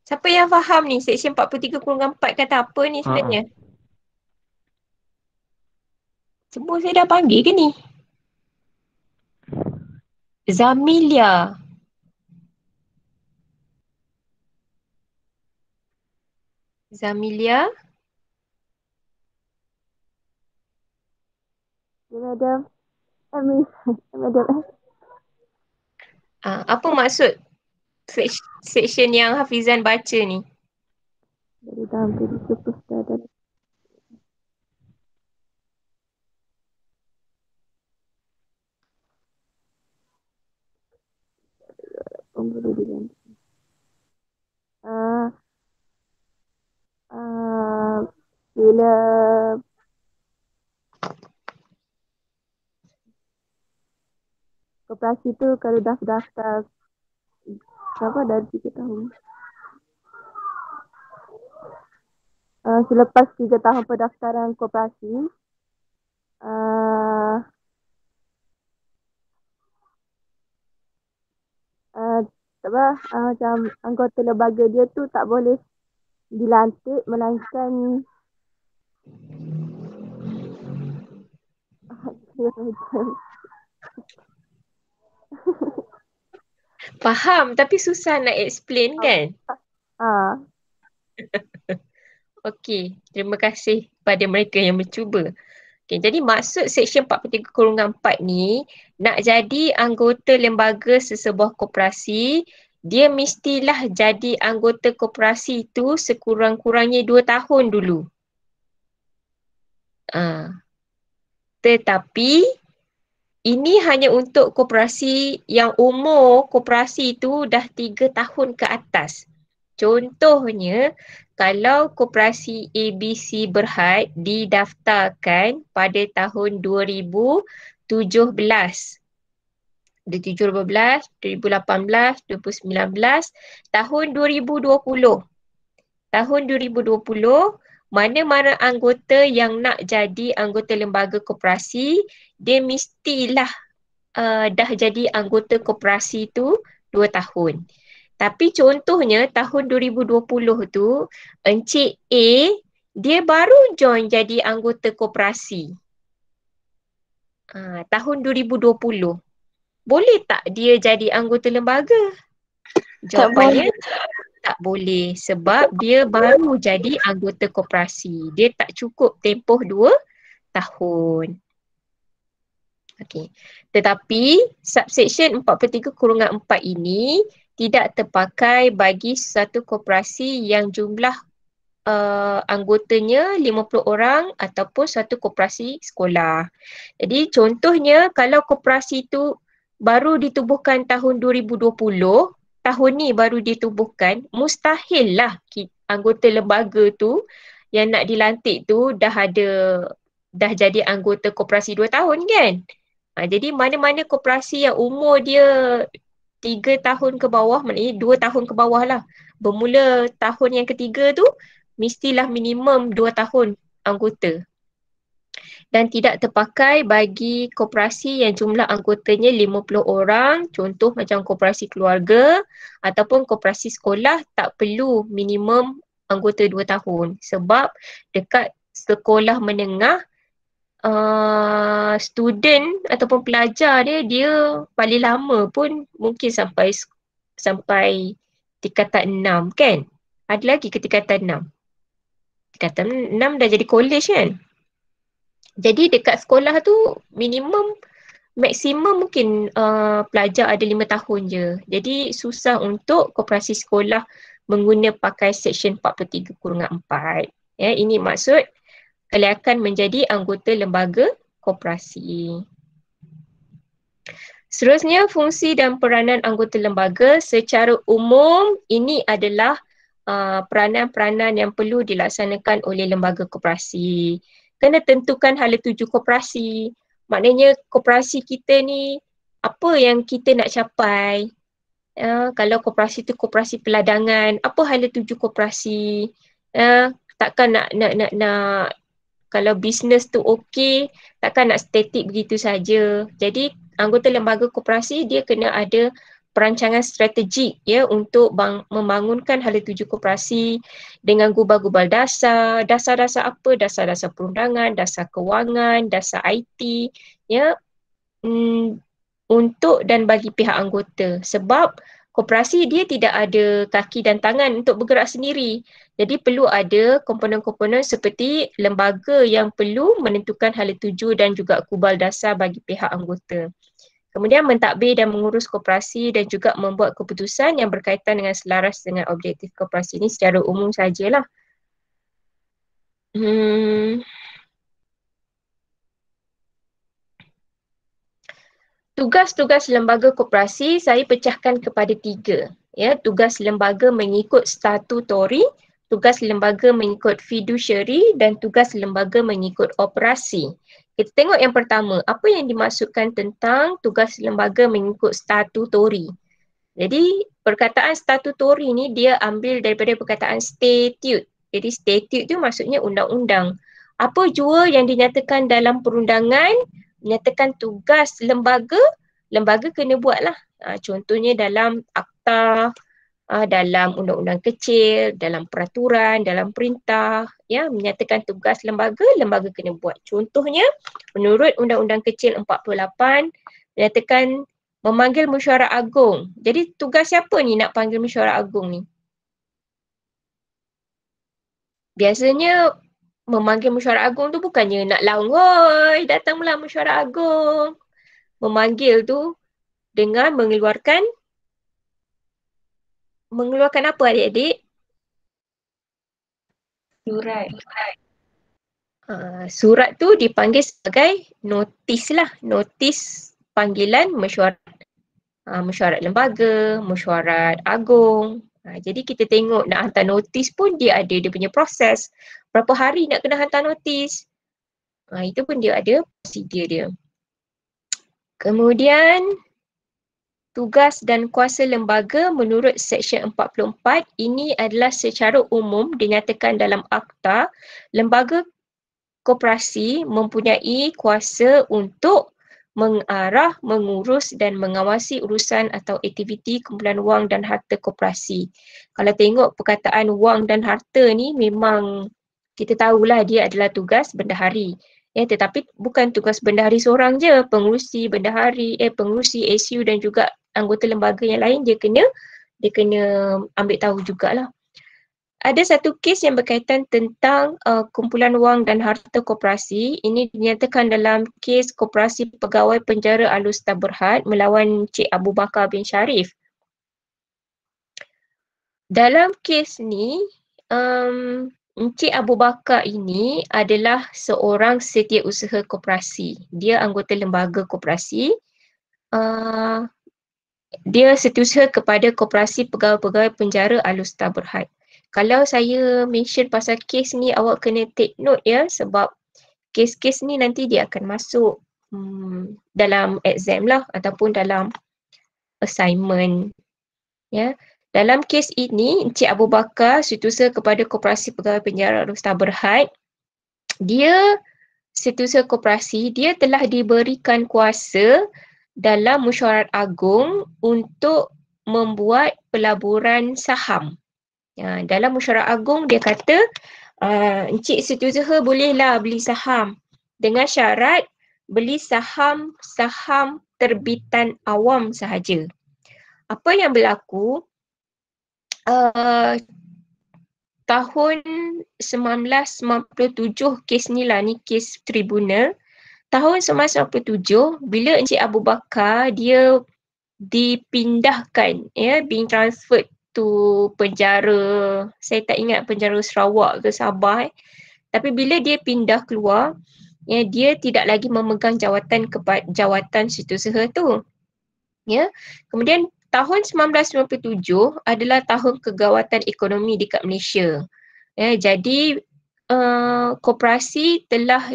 Siapa yang faham ni? Seksyen 43/4 kata apa ni sebenarnya? Semua saya dah panggil ke ni? Zamilia. Zamilia. Madam. Madam. Apa maksud seksyen yang Hafizan baca ni? Dari dalam diri superstar dan boleh diganti. bila koperasi tu kalau dah daftar berapa dari 3 tahun. Selepas 3 tahun pendaftaran koperasi, macam anggota lembaga dia tu tak boleh dilantik melainkan Faham tapi susah nak explain kan? Okey, terima kasih pada mereka yang mencuba. Okay, jadi maksud Seksyen 43/4 ni, nak jadi anggota lembaga sesebuah koperasi, dia mestilah jadi anggota koperasi tu sekurang-kurangnya 2 tahun dulu. Tetapi ini hanya untuk koperasi yang umur koperasi tu dah 3 tahun ke atas. Contohnya, kalau koperasi ABC Berhad didaftarkan pada tahun 2017. 2017, 2018, 2019, tahun 2020. Tahun 2020, mana-mana anggota yang nak jadi anggota lembaga koperasi, dia mestilah dah jadi anggota koperasi tu 2 tahun. Tapi contohnya tahun 2020 tu, Encik A, dia baru join jadi anggota koperasi. Tahun 2020. Boleh tak dia jadi anggota lembaga? Jawapannya tak boleh sebab dia baru jadi anggota koperasi. Dia tak cukup tempoh 2 tahun. Okey. Tetapi subsection 43/4 ini tidak terpakai bagi satu koperasi yang jumlah anggotanya 50 orang ataupun satu koperasi sekolah. Jadi contohnya kalau koperasi itu baru ditubuhkan tahun 2020, tahun ni baru ditubuhkan, mustahil lah anggota lembaga tu yang nak dilantik tu dah jadi anggota koperasi 2 tahun kan? Jadi mana-mana koperasi yang umur dia 3 tahun ke bawah, maknanya 2 tahun ke bawah lah. Bermula tahun yang ketiga tu, mestilah minimum 2 tahun anggota. Dan tidak terpakai bagi koperasi yang jumlah anggotanya 50 orang, contoh macam koperasi keluarga ataupun koperasi sekolah tak perlu minimum anggota 2 tahun. Sebab dekat sekolah menengah, student ataupun pelajar dia paling lama pun mungkin sampai tingkatan 6 kan? Ada lagi ke tingkatan 6? Tingkatan 6 dah jadi college kan? Jadi dekat sekolah tu maksimum mungkin pelajar ada 5 tahun je. Jadi susah untuk koperasi sekolah pakai Seksyen 43/4. Ya, ini maksud kelayakan menjadi anggota lembaga koperasi. Seterusnya, fungsi dan peranan anggota lembaga secara umum ini adalah peranan-peranan yang perlu dilaksanakan oleh lembaga koperasi. Kena tentukan hala tuju koperasi. Maknanya koperasi kita ni apa yang kita nak capai. Kalau koperasi tu koperasi peladangan, apa hala tuju koperasi. Takkan nak kalau bisnes tu okey, takkan nak statik begitu saja. Jadi anggota lembaga koperasi dia kena ada perancangan strategik ya untuk membangunkan hala tuju koperasi dengan gubal-gubal dasar. Dasar-dasar apa? Dasar-dasar perundangan, dasar kewangan, dasar IT ya, untuk dan bagi pihak anggota. Sebab koperasi dia tidak ada kaki dan tangan untuk bergerak sendiri. Jadi perlu ada komponen-komponen seperti lembaga yang perlu menentukan hala tuju dan juga kubal dasar bagi pihak anggota. Kemudian mentadbir dan mengurus koperasi dan juga membuat keputusan yang berkaitan dengan selaras dengan objektif koperasi ini secara umum sajalah. Tugas-tugas lembaga koperasi saya pecahkan kepada 3. Ya, tugas lembaga mengikut statutori tugas lembaga mengikut fiduciary dan tugas lembaga mengikut operasi. Kita tengok yang pertama, apa yang dimaksudkan tentang tugas lembaga mengikut statutory. Jadi perkataan statutory ni dia ambil daripada perkataan statute. Jadi statute tu maksudnya undang-undang. Apa jua yang dinyatakan dalam perundangan, menyatakan tugas lembaga, lembaga kena buatlah. Contohnya dalam akta, dalam undang-undang kecil, dalam peraturan, dalam perintah, ya, menyatakan tugas lembaga, lembaga kena buat. Contohnya menurut Undang-Undang Kecil 48 menyatakan memanggil mesyuarat agung. Jadi tugas siapa ni nak panggil mesyuarat agung ni? Biasanya memanggil mesyuarat agung tu bukannya nak laung, "Hoi, datanglah mesyuarat agung." Memanggil tu dengan mengeluarkan apa adik-adik? Surat. Surat tu dipanggil sebagai notis lah, notis panggilan mesyuarat. Mesyuarat lembaga, mesyuarat agung. Jadi kita tengok nak hantar notis pun dia ada dia punya proses. Berapa hari nak kena hantar notis. Itu pun dia ada prosedur dia. Kemudian tugas dan kuasa lembaga menurut Seksyen 44 ini adalah secara umum dinyatakan dalam akta. Lembaga koperasi mempunyai kuasa untuk mengarah, mengurus dan mengawasi urusan atau aktiviti kumpulan wang dan harta koperasi. Kalau tengok perkataan wang dan harta ni memang kita tahulah dia adalah tugas bendahari. Tetapi bukan tugas bendahari seorang je, pengerusi bendahari, pengerusi SU dan juga anggota lembaga yang lain dia kena ambil tahu jugalah. Ada satu kes yang berkaitan tentang kumpulan wang dan harta koperasi. Ini dinyatakan dalam kes Koperasi Pegawai Penjara Al-Ustaz Berhad melawan Cik Abu Bakar bin Sharif. Dalam kes ni, Encik Abu Bakar ini adalah seorang setiausaha koperasi. Dia anggota lembaga koperasi. Dia setiausaha kepada Koperasi Pegawai-Pegawai Penjara Al-Ustaz Berhad. Kalau saya mention pasal kes ni, awak kena take note ya, sebab kes-kes ni nanti dia akan masuk dalam exam lah ataupun dalam assignment. Ya. Dalam kes ini, Encik Abu Bakar setiausaha kepada Koperasi Pegawai Penjara Al-Ustaz Berhad. Dia setiausaha koperasi, dia telah diberikan kuasa dalam mesyuarat agung untuk membuat pelaburan saham. Dalam mesyuarat agung dia kata encik setiausaha bolehlah beli saham dengan syarat beli saham terbitan awam sahaja. Apa yang berlaku tahun 1997, kes ni lah, ni kes tribunal. Tahun 1997 bila Encik Abu Bakar dia dipindahkan, being transferred tu penjara, saya tak ingat penjara Sarawak ke Sabah. Tapi bila dia pindah keluar, dia tidak lagi memegang jawatan setiausaha tu. Kemudian tahun 1997 adalah tahun kegawatan ekonomi dekat Malaysia. Jadi koperasi telah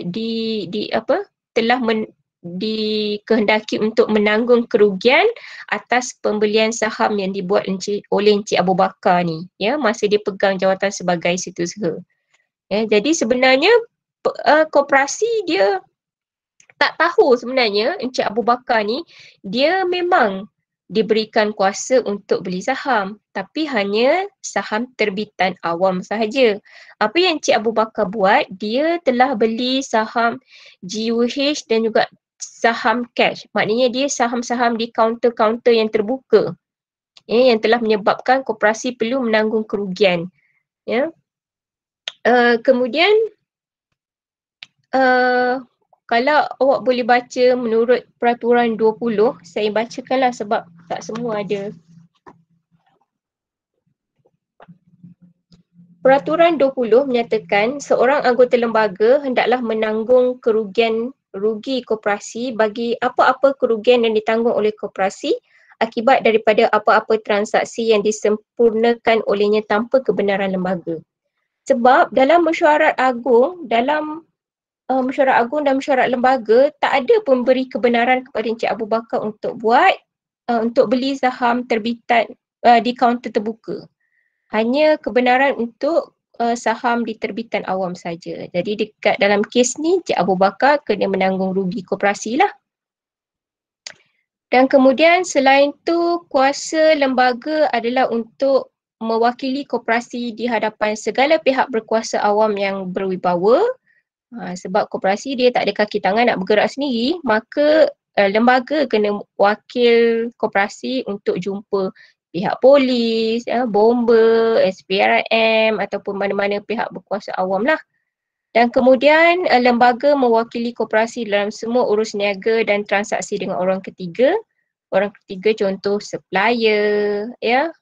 dikehendaki untuk menanggung kerugian atas pembelian saham yang dibuat oleh Encik Abu Bakar ni, masa dia pegang jawatan sebagai setiausaha. Jadi sebenarnya koperasi dia tak tahu sebenarnya Encik Abu Bakar ni dia memang diberikan kuasa untuk beli saham, tapi hanya saham terbitan awam sahaja. Apa yang Encik Abu Bakar buat, dia telah beli saham GUH dan juga saham cash. Maknanya dia saham-saham di kaunter-kaunter yang terbuka, yang telah menyebabkan koperasi perlu menanggung kerugian. Kemudian kalau awak boleh baca menurut Peraturan 20, saya bacakanlah sebab tak semua ada. Peraturan 20 menyatakan seorang anggota lembaga hendaklah menanggung rugi koperasi bagi apa-apa kerugian yang ditanggung oleh koperasi akibat daripada apa-apa transaksi yang disempurnakan olehnya tanpa kebenaran lembaga. Sebab dalam mesyuarat agung, dalam mesyuarat agung dan mesyuarat lembaga, tak ada pemberi kebenaran kepada Encik Abu Bakar untuk untuk beli saham terbitan di kaunter terbuka. Hanya kebenaran untuk saham di terbitan awam saja. Jadi dekat dalam kes ni, Encik Abu Bakar kena menanggung rugi koperasi lah. Dan kemudian selain tu, kuasa lembaga adalah untuk mewakili koperasi di hadapan segala pihak berkuasa awam yang berwibawa. Sebab koperasi dia tak ada kaki tangan nak bergerak sendiri, maka lembaga kena wakil koperasi untuk jumpa pihak polis, bomba, SPRM ataupun mana-mana pihak berkuasa awam lah. Dan kemudian lembaga mewakili koperasi dalam semua urus niaga dan transaksi dengan orang ketiga. Orang ketiga contoh supplier, ya.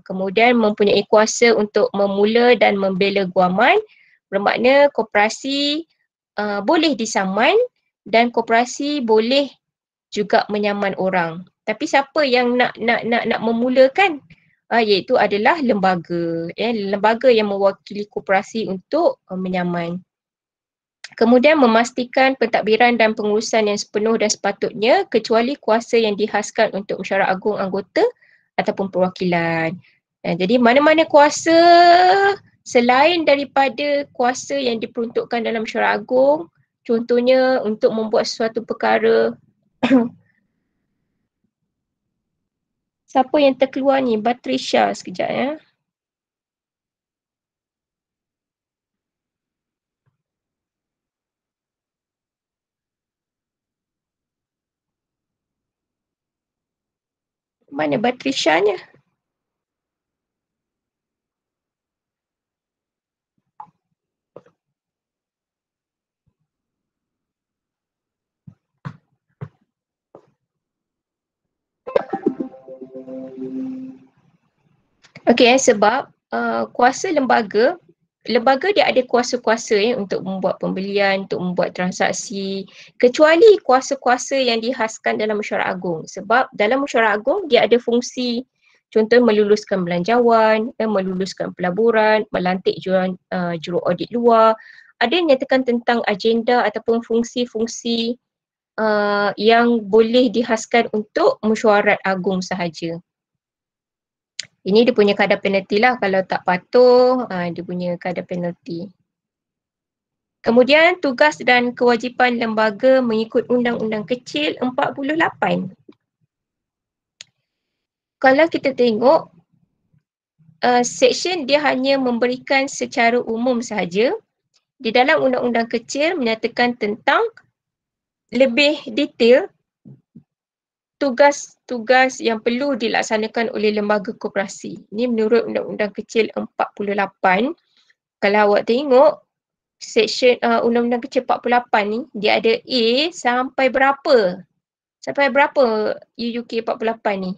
Kemudian mempunyai kuasa untuk memula dan membela guaman, bermakna koperasi boleh disaman dan koperasi boleh juga menyaman orang. Tapi siapa yang nak memulakan? Iaitu adalah lembaga, ya, lembaga yang mewakili koperasi untuk menyaman. Kemudian memastikan pentadbiran dan pengurusan yang sepenuh dan sepatutnya kecuali kuasa yang dihaskan untuk mesyuarat agung anggota ataupun perwakilan. Jadi mana-mana kuasa selain daripada kuasa yang diperuntukkan dalam mesyuarat agung, contohnya untuk membuat sesuatu perkara. Siapa yang terkeluar ni? Batrisha sekejap ya. Mana Batrishanya? Okey, sebab kuasa lembaga dia ada kuasa-kuasa untuk membuat pembelian, untuk membuat transaksi, kecuali kuasa-kuasa yang dihaskan dalam mesyuarat agung. Sebab dalam mesyuarat agung dia ada fungsi, contoh meluluskan belanjawan, meluluskan pelaburan, melantik juru audit luar. Ada yang nyatakan tentang agenda ataupun fungsi-fungsi yang boleh dihaskan untuk mesyuarat agung sahaja. Ini dia punya kadar penalti lah, kalau tak patuh dia punya kadar penalti. Kemudian tugas dan kewajipan lembaga mengikut Undang-Undang Kecil 48. Kalau kita tengok section dia hanya memberikan secara umum sahaja. Di dalam Undang-Undang Kecil menyatakan tentang lebih detail tugas-tugas yang perlu dilaksanakan oleh lembaga koperasi. Ini menurut Undang-Undang Kecil 48. Kalau awak tengok section Undang-Undang Kecil 48 ni, dia ada A sampai berapa? Sampai berapa UUK 48 ni?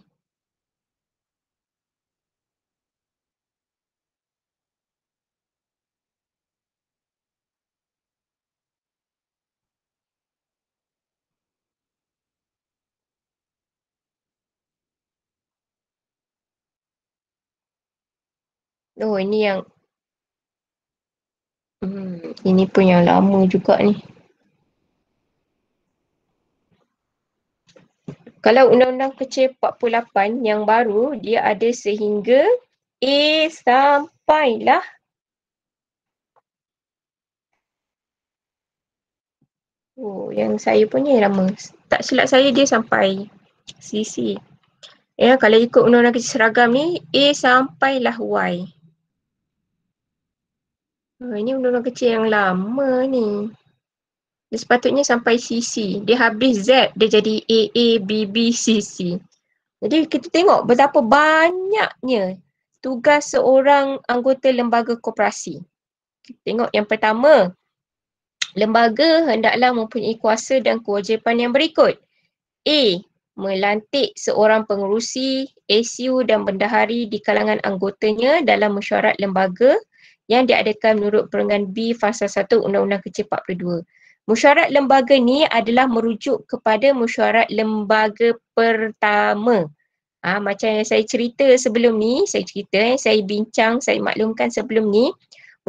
Oh, ini yang ini pun yang lama juga ni. Kalau Undang-Undang Kecil 48 yang baru, dia ada sehingga A sampailah yang saya punya lama. Tak silap saya dia sampai CC. Ya, kalau ikut Undang-Undang Kecil Seragam ni, A sampailah Y. Ini Undang-Undang Kecil yang lama ni. Dia sepatutnya sampai CC. Dia habis Z, dia jadi AA, BB, CC. Jadi kita tengok betapa banyaknya tugas seorang anggota lembaga koperasi. Kita tengok yang pertama, lembaga hendaklah mempunyai kuasa dan kewajipan yang berikut. A. Melantik seorang pengerusi, SU dan bendahari di kalangan anggotanya dalam mesyuarat lembaga yang diadakan menurut Perenggan B Fasa 1 Undang-Undang Kecil 42. Mesyuarat lembaga ni adalah merujuk kepada mesyuarat lembaga pertama. Macam yang saya cerita sebelum ni, saya bincang, saya maklumkan sebelum ni,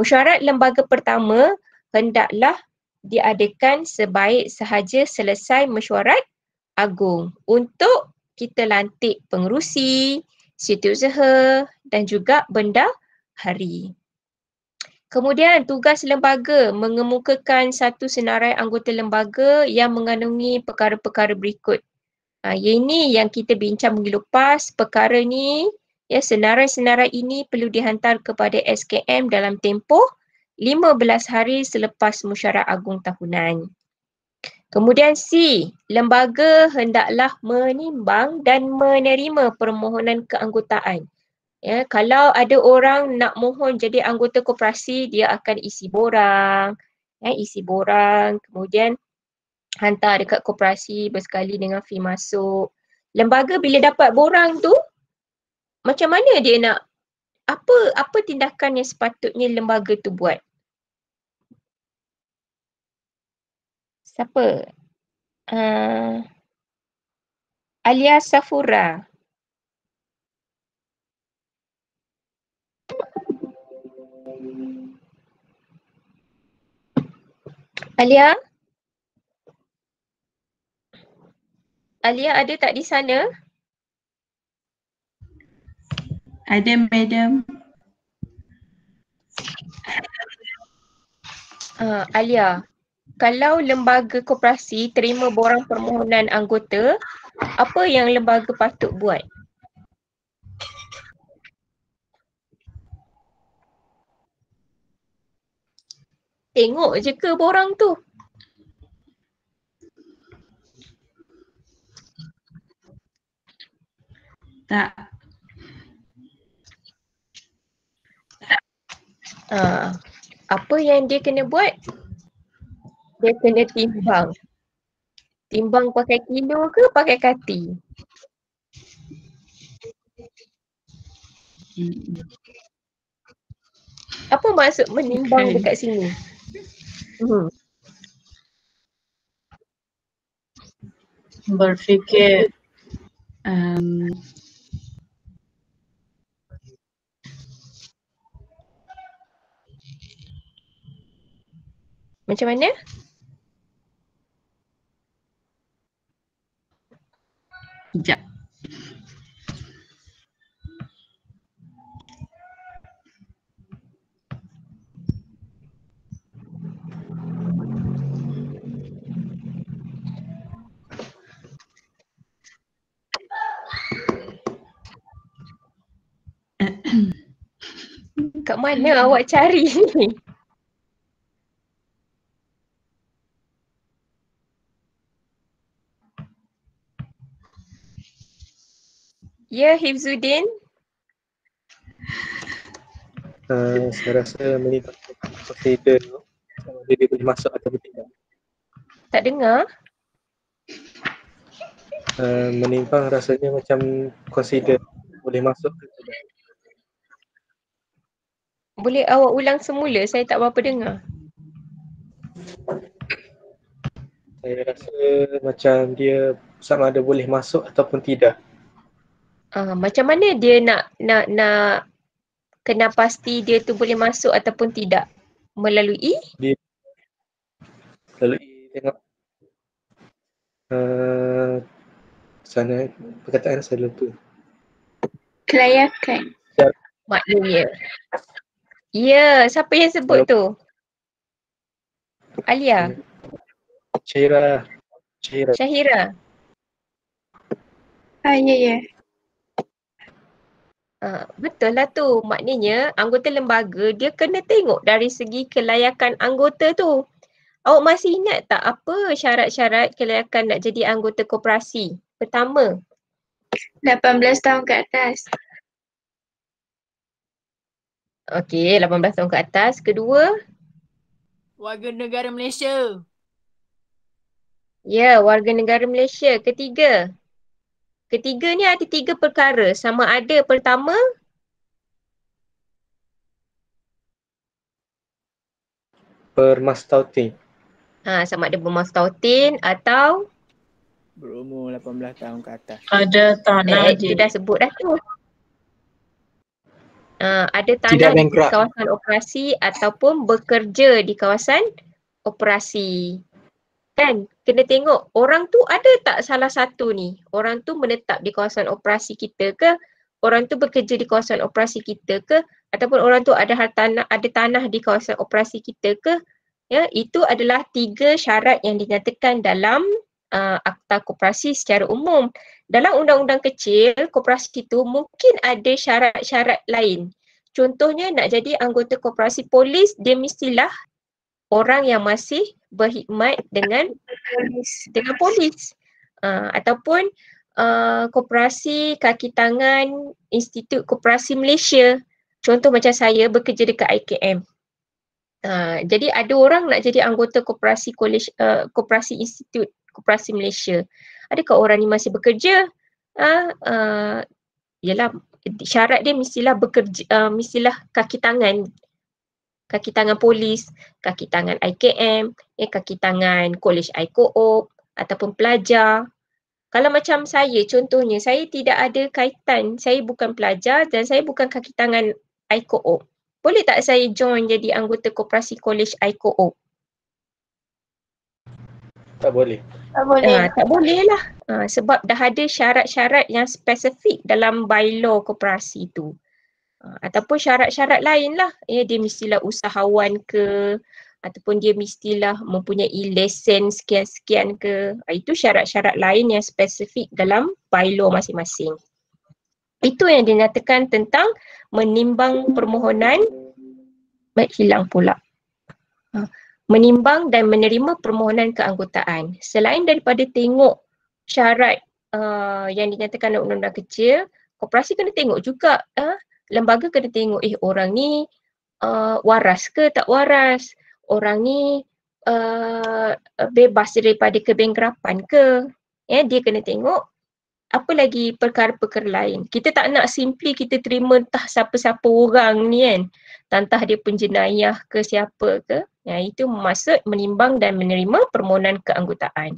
Mesyuarat lembaga pertama hendaklah diadakan sebaik sahaja selesai mesyuarat agung untuk kita lantik pengerusi, setiausaha dan juga bendahari. Kemudian tugas lembaga mengemukakan satu senarai anggota lembaga yang mengandungi perkara-perkara berikut. Ini yang kita bincang minggu lepas. Perkara ni, ya, senarai-senarai ini perlu dihantar kepada SKM dalam tempoh 15 hari selepas mesyuarat agung tahunan. Kemudian C, lembaga hendaklah menimbang dan menerima permohonan keanggotaan. Ya, kalau ada orang nak mohon jadi anggota koperasi, dia akan isi borang, kemudian hantar dekat koperasi bersekali dengan fee masuk. Lembaga bila dapat borang tu, macam mana dia nak, apa tindakan yang sepatutnya lembaga tu buat? Siapa? Alia Safura. Alia? Alia ada tak di sana? Ada, Madam. Alia, kalau lembaga koperasi terima borang permohonan anggota, apa yang lembaga patut buat? Tengok je ke borang tu? Tak. Apa yang dia kena buat? Dia kena timbang. Timbang pakai kilo ke pakai kati? Apa maksud menimbang dekat sini? Berfikir Macam mana? sekejap. Kat mana awak cari ni? Ya, Hifzuddin. Saya rasa menimbang consider sama ada dia boleh masuk atau tidak. Tak dengar? Menimbang rasanya macam consider boleh masuk ke tidak. Boleh awak ulang semula? Saya tak berapa dengar. Saya rasa macam dia sama ada boleh masuk ataupun tidak. Macam mana dia nak kena pasti dia tu boleh masuk ataupun tidak? Melalui? Dia melalui tengok sana perkataan saya lupa. Kelayakan. Maknanya. Ya, siapa yang sebut tu? Alia? Syahira. Syahira? Ya. Betul lah tu. Maknanya anggota lembaga dia kena tengok dari segi kelayakan anggota tu. Awak masih ingat tak apa syarat-syarat kelayakan nak jadi anggota koperasi? Pertama, 18 tahun ke atas. okey, 18 tahun ke atas. Kedua, warga negara Malaysia. ya, warga negara Malaysia. Ketiga ni ada 3 perkara. Sama ada pertama, Bermastautin. sama ada bermastautin atau Berumur 18 tahun ke atas. Ada tanah itu dah sebut dah tu. ada Tidak tanah di bankrupt. kawasan operasi ataupun bekerja di kawasan operasi. Kan, kena tengok orang tu ada tak salah satu ni. Orang tu menetap di kawasan operasi kita ke, orang tu bekerja di kawasan operasi kita ke, ataupun orang tu ada tanah di kawasan operasi kita ke. Ya, itu adalah 3 syarat yang dinyatakan dalam Akta Koperasi secara umum. Dalam undang-undang kecil, koperasi itu mungkin ada syarat-syarat lain. Contohnya nak jadi anggota koperasi polis, dia mestilah orang yang masih berkhidmat dengan polis. Ataupun koperasi kaki tangan Institut Koperasi Malaysia. Contoh macam saya bekerja dekat IKM. Jadi ada orang nak jadi anggota koperasi koperasi Institut Koperasi Malaysia. Adakah orang ni masih bekerja? Yalah, syarat dia mestilah bekerja, mestilah kaki tangan polis, kaki tangan IKM, kaki tangan Kolej I-Co-op ataupun pelajar. Kalau macam saya, contohnya saya tidak ada kaitan, saya bukan pelajar dan saya bukan kaki tangan I-Co-op. Boleh tak saya join jadi anggota koperasi Kolej I-Co-op? Tak boleh. Tak boleh. Tak boleh lah. Sebab dah ada syarat-syarat yang spesifik dalam bylaw koperasi tu. Ataupun syarat-syarat lain lah. Dia mestilah usahawan ke, ataupun dia mestilah mempunyai lesen sekian-sekian ke. Itu syarat-syarat lain yang spesifik dalam bylaw masing-masing. Itu yang dinyatakan tentang menimbang permohonan, hilang pula. Menimbang dan menerima permohonan keanggotaan. Selain daripada tengok syarat yang dinyatakan dalam undang-undang kecil, koperasi kena tengok juga, lembaga kena tengok orang ni waras ke tak waras, orang ni bebas daripada kebangkrapan ke. Dia kena tengok apa lagi perkara-perkara lain. Kita tak nak simply kita terima entah siapa-siapa orang ni kan, tantah dia penjenayah ke siapa ke. Itu maksud menimbang dan menerima permohonan keanggotaan.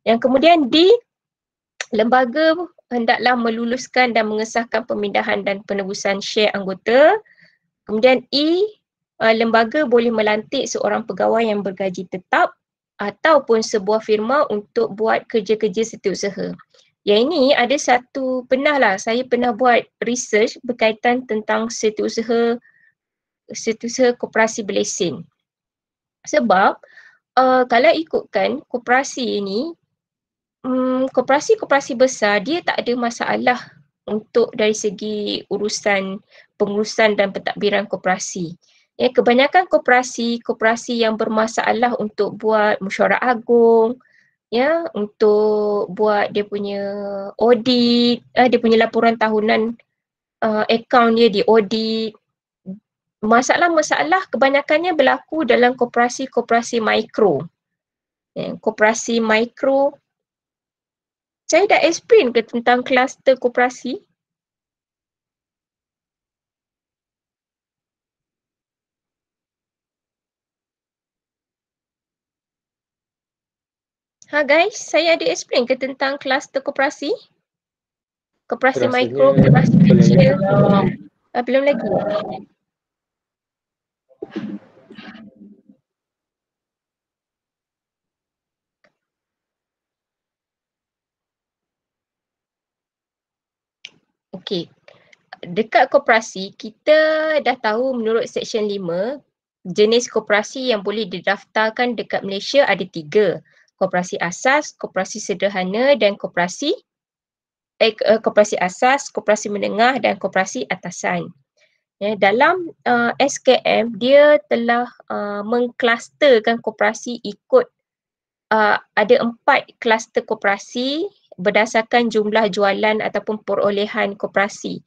Yang kemudian lembaga hendaklah meluluskan dan mengesahkan pemindahan dan penebusan share anggota. Kemudian lembaga boleh melantik seorang pegawai yang bergaji tetap ataupun sebuah firma untuk buat kerja-kerja setiausaha. Yang ini ada satu, saya pernah buat research berkaitan tentang setiausaha koperasi berlesen. Sebab kalau ikutkan koperasi ini, koperasi-koperasi besar dia tak ada masalah untuk dari segi pengurusan dan pentadbiran koperasi. Kebanyakan koperasi yang bermasalah untuk buat mesyuarat agung, untuk buat dia punya audit, dia punya laporan tahunan akaun dia diaudit. Masalah-masalah kebanyakannya berlaku dalam koperasi-koperasi mikro. Koperasi mikro, saya dah explain ke tentang kluster koperasi? Guys, saya ada explain ke tentang kluster koperasi? Koperasi mikro, koperasi kecil. Belum lagi. Okey. Dekat koperasi, kita dah tahu menurut Seksyen 5, jenis koperasi yang boleh didaftarkan dekat Malaysia ada 3. Koperasi asas, koperasi sederhana dan koperasi asas, koperasi menengah dan koperasi atasan. Dalam SKM, dia telah mengklusterkan koperasi ikut ada 4 kluster koperasi berdasarkan jumlah jualan ataupun perolehan koperasi.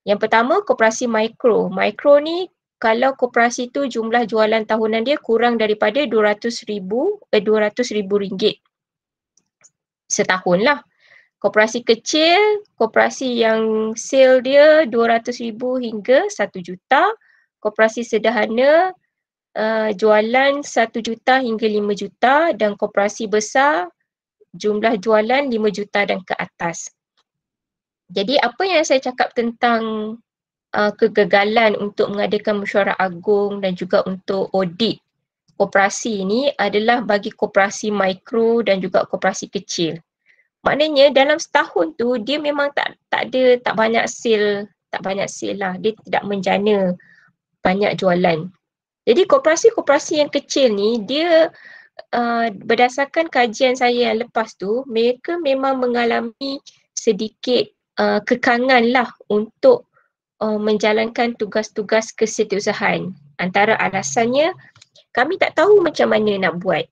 Yang pertama, koperasi mikro. Mikro ni kalau koperasi tu jumlah jualan tahunan dia kurang daripada RM200,000 setahun lah. Koperasi kecil, koperasi yang sale dia RM200,000 hingga RM1 juta. Koperasi sederhana, jualan RM1 juta hingga RM5 juta dan koperasi besar, jumlah jualan RM5 juta dan ke atas. Jadi apa yang saya cakap tentang kegagalan untuk mengadakan mesyuarat agung dan juga untuk audit koperasi ini adalah bagi koperasi mikro dan juga koperasi kecil. Maknanya dalam setahun tu dia memang tak banyak sale lah. Dia tidak menjana banyak jualan. Jadi koperasi-koperasi yang kecil ni dia berdasarkan kajian saya yang lepas tu, mereka memang mengalami sedikit kekangan lah untuk menjalankan tugas-tugas kesetiausahaan. Antara alasannya, kami tak tahu macam mana nak buat.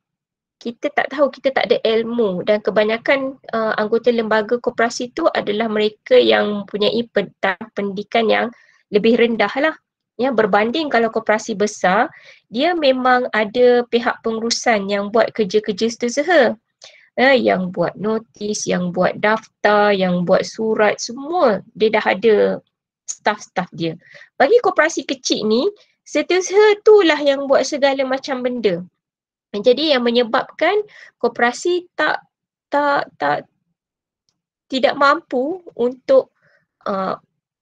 Kita tak tahu, kita tak ada ilmu dan kebanyakan anggota lembaga koperasi tu adalah mereka yang mempunyai taraf pendidikan yang lebih rendah lah. Ya, berbanding kalau koperasi besar, dia memang ada pihak pengurusan yang buat kerja-kerja setiausaha. Yang buat notis, yang buat daftar, yang buat surat, semua dia dah ada staff-staff dia. Bagi koperasi kecil ni, setiausaha itulah yang buat segala macam benda. Jadi yang menyebabkan koperasi tidak mampu untuk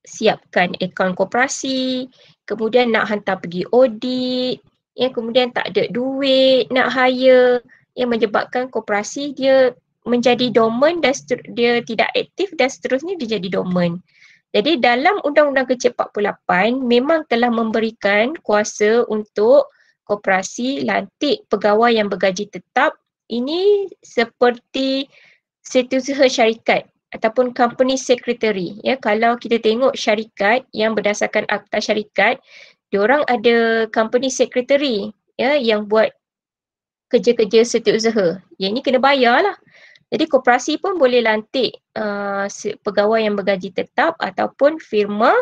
siapkan akaun koperasi, kemudian nak hantar pergi audit, kemudian tak ada duit nak hire, yang menyebabkan koperasi dia menjadi dormant dan dia tidak aktif dan seterusnya dia jadi dormant. Jadi dalam Undang-Undang Kecil 48 memang telah memberikan kuasa untuk koperasi lantik pegawai yang bergaji tetap. Ini seperti setiausaha syarikat ataupun company secretary. Ya, kalau kita tengok syarikat yang berdasarkan akta syarikat, diorang ada company secretary yang buat kerja-kerja setiausaha. Yang ini kena bayar lah. Jadi koperasi pun boleh lantik pegawai yang bergaji tetap ataupun firma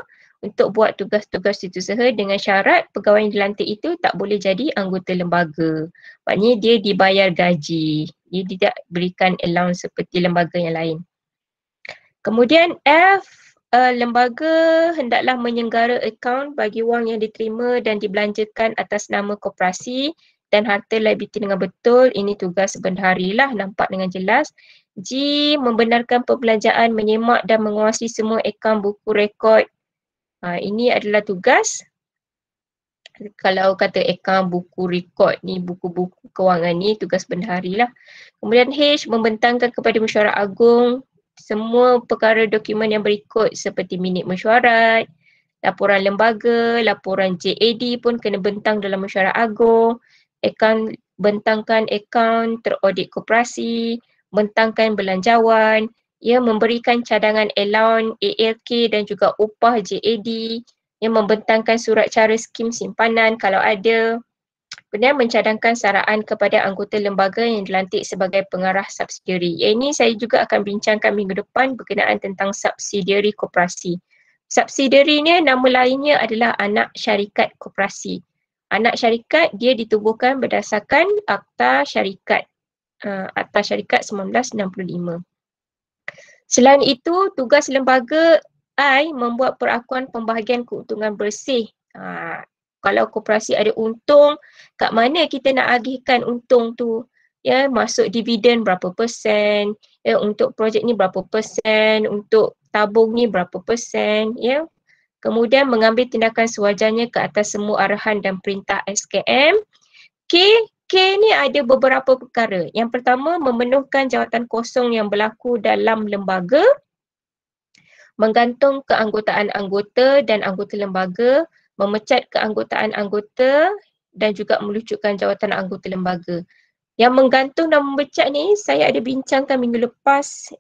untuk buat tugas-tugas setiausaha dengan syarat pegawai yang dilantik itu tak boleh jadi anggota lembaga. Maknanya dia dibayar gaji. Dia tidak berikan allowance seperti lembaga yang lain. Kemudian F, lembaga hendaklah menyenggara akaun bagi wang yang diterima dan dibelanjakan atas nama koperasi dan harta liability dengan betul. Ini tugas bendahari lah, nampak dengan jelas. G, membenarkan perbelanjaan, menyemak dan menguasai semua akaun buku rekod. Ini adalah tugas. Kalau kata akaun buku rekod ni, buku-buku kewangan ni, tugas bendahari lah. Kemudian H, membentangkan kepada mesyuarat agung semua perkara dokumen yang berikut seperti minit mesyuarat, laporan lembaga, laporan JAD pun kena bentang dalam mesyuarat agung, bentangkan akaun teraudit koperasi, bentangkan belanjawan, memberikan cadangan allowance, ALK dan juga upah JAD, membentangkan surat cara skim simpanan kalau ada, kemudian mencadangkan saraan kepada anggota lembaga yang dilantik sebagai pengarah subsidiari. Ini saya juga akan bincangkan minggu depan berkenaan tentang subsidiari koperasi. Subsidiari ni nama lainnya adalah anak syarikat koperasi. Anak syarikat dia ditubuhkan berdasarkan Akta Syarikat 1965. Selain itu, tugas lembaga I membuat perakuan pembahagian keuntungan bersih. Kalau koperasi ada untung, kat mana kita nak agihkan untung tu? Ya, masuk dividen berapa persen, untuk projek ni berapa persen, untuk tabung ni berapa persen, ya. Kemudian mengambil tindakan sewajarnya ke atas semua arahan dan perintah SKM. K ni ada beberapa perkara. Yang pertama, memenuhkan jawatan kosong yang berlaku dalam lembaga, menggantung keanggotaan anggota dan anggota lembaga, memecat keanggotaan anggota dan juga melucutkan jawatan anggota lembaga. Yang menggantung dan memecat ni saya ada bincangkan minggu lepas,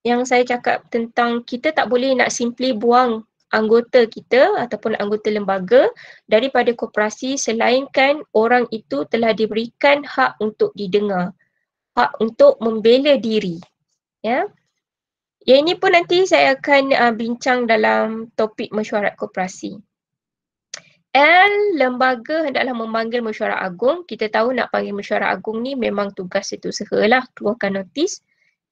yang saya cakap tentang kita tak boleh nak simply buang anggota kita ataupun anggota lembaga daripada koperasi selainkan orang itu telah diberikan hak untuk didengar, hak untuk membela diri. Ya. Yang ini pun nanti saya akan bincang dalam topik mesyuarat koperasi. L, lembaga hendaklah memanggil mesyuarat agung. Kita tahu nak panggil mesyuarat agung ni memang tugas setiausaha lah, keluarkan notis.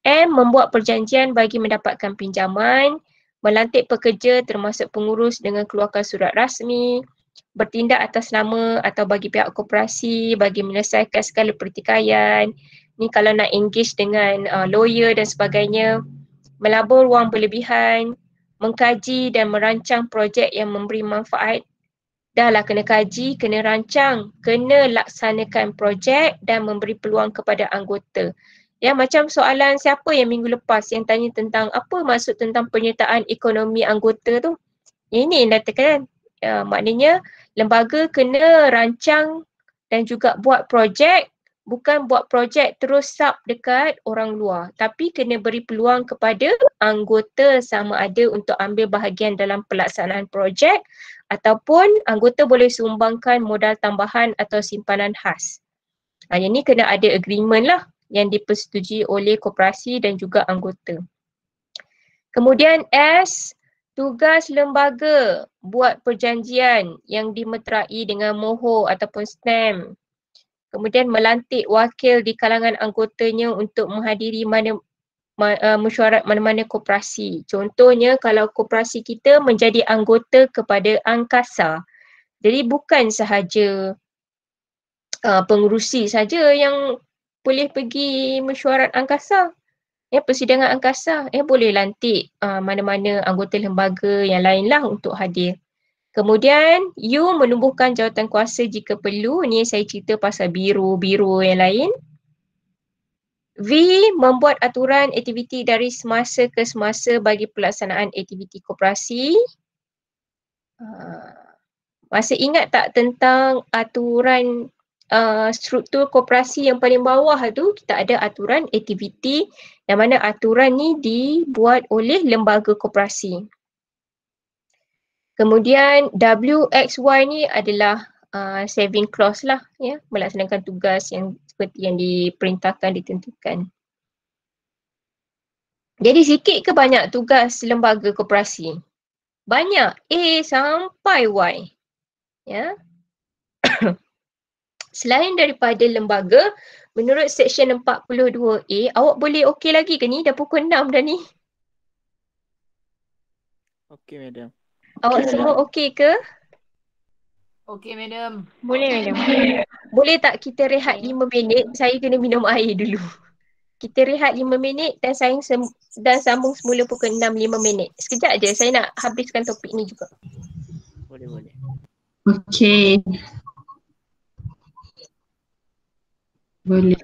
M, membuat perjanjian bagi mendapatkan pinjaman, melantik pekerja termasuk pengurus dengan keluarkan surat rasmi, bertindak atas nama atau bagi pihak koperasi bagi menyelesaikan segala pertikaian. Ni kalau nak engage dengan lawyer dan sebagainya, melabur wang berlebihan, mengkaji dan merancang projek yang memberi manfaat. Dah lah kena kaji, kena rancang, kena laksanakan projek dan memberi peluang kepada anggota. Ya, macam soalan siapa yang minggu lepas yang tanya tentang apa maksud tentang penyertaan ekonomi anggota tu. Ini yang dikatakan. Maknanya lembaga kena rancang dan juga buat projek, bukan buat projek terus sub dekat orang luar, tapi kena beri peluang kepada anggota sama ada untuk ambil bahagian dalam pelaksanaan projek ataupun anggota boleh sumbangkan modal tambahan atau simpanan khas. Yang ni kena ada agreement lah yang dipersetujui oleh koperasi dan juga anggota. Kemudian S, tugas lembaga buat perjanjian yang dimeterai dengan mohor ataupun stamp. Kemudian melantik wakil di kalangan anggotanya untuk menghadiri mesyuarat mana-mana koperasi. Contohnya kalau koperasi kita menjadi anggota kepada angkasa. Jadi bukan sahaja pengurusi saja yang boleh pergi mesyuarat angkasa. Persidangan angkasa boleh lantik mana-mana anggota lembaga yang lain lah untuk hadir. Kemudian U, menumbuhkan jawatan kuasa jika perlu. Ni saya cerita pasal biro-biro yang lain. V, membuat aturan aktiviti dari semasa ke semasa bagi pelaksanaan aktiviti koperasi. Masih ingat tak tentang aturan struktur koperasi yang paling bawah tu? Kita ada aturan aktiviti yang mana aturan ni dibuat oleh lembaga koperasi. Kemudian WXY ni adalah saving clause lah, ya, melaksanakan tugas yang seperti yang diperintahkan, ditentukan. Jadi sikit ke banyak tugas lembaga koperasi? Banyak, A sampai Y. Ya. Selain daripada lembaga, menurut Seksyen 42A, awak boleh okey lagi ke ni? Dah pukul 6 dah ni. Okey, madam. Awak semua okey ke? Okey, madam. Boleh, madam. Boleh tak kita rehat 5 minit? Saya kena minum air dulu. Kita rehat 5 minit dan dan sambung semula pukul 6, 5 minit. Sekejap je, saya nak habiskan topik ni juga. Boleh. Okey. Boleh.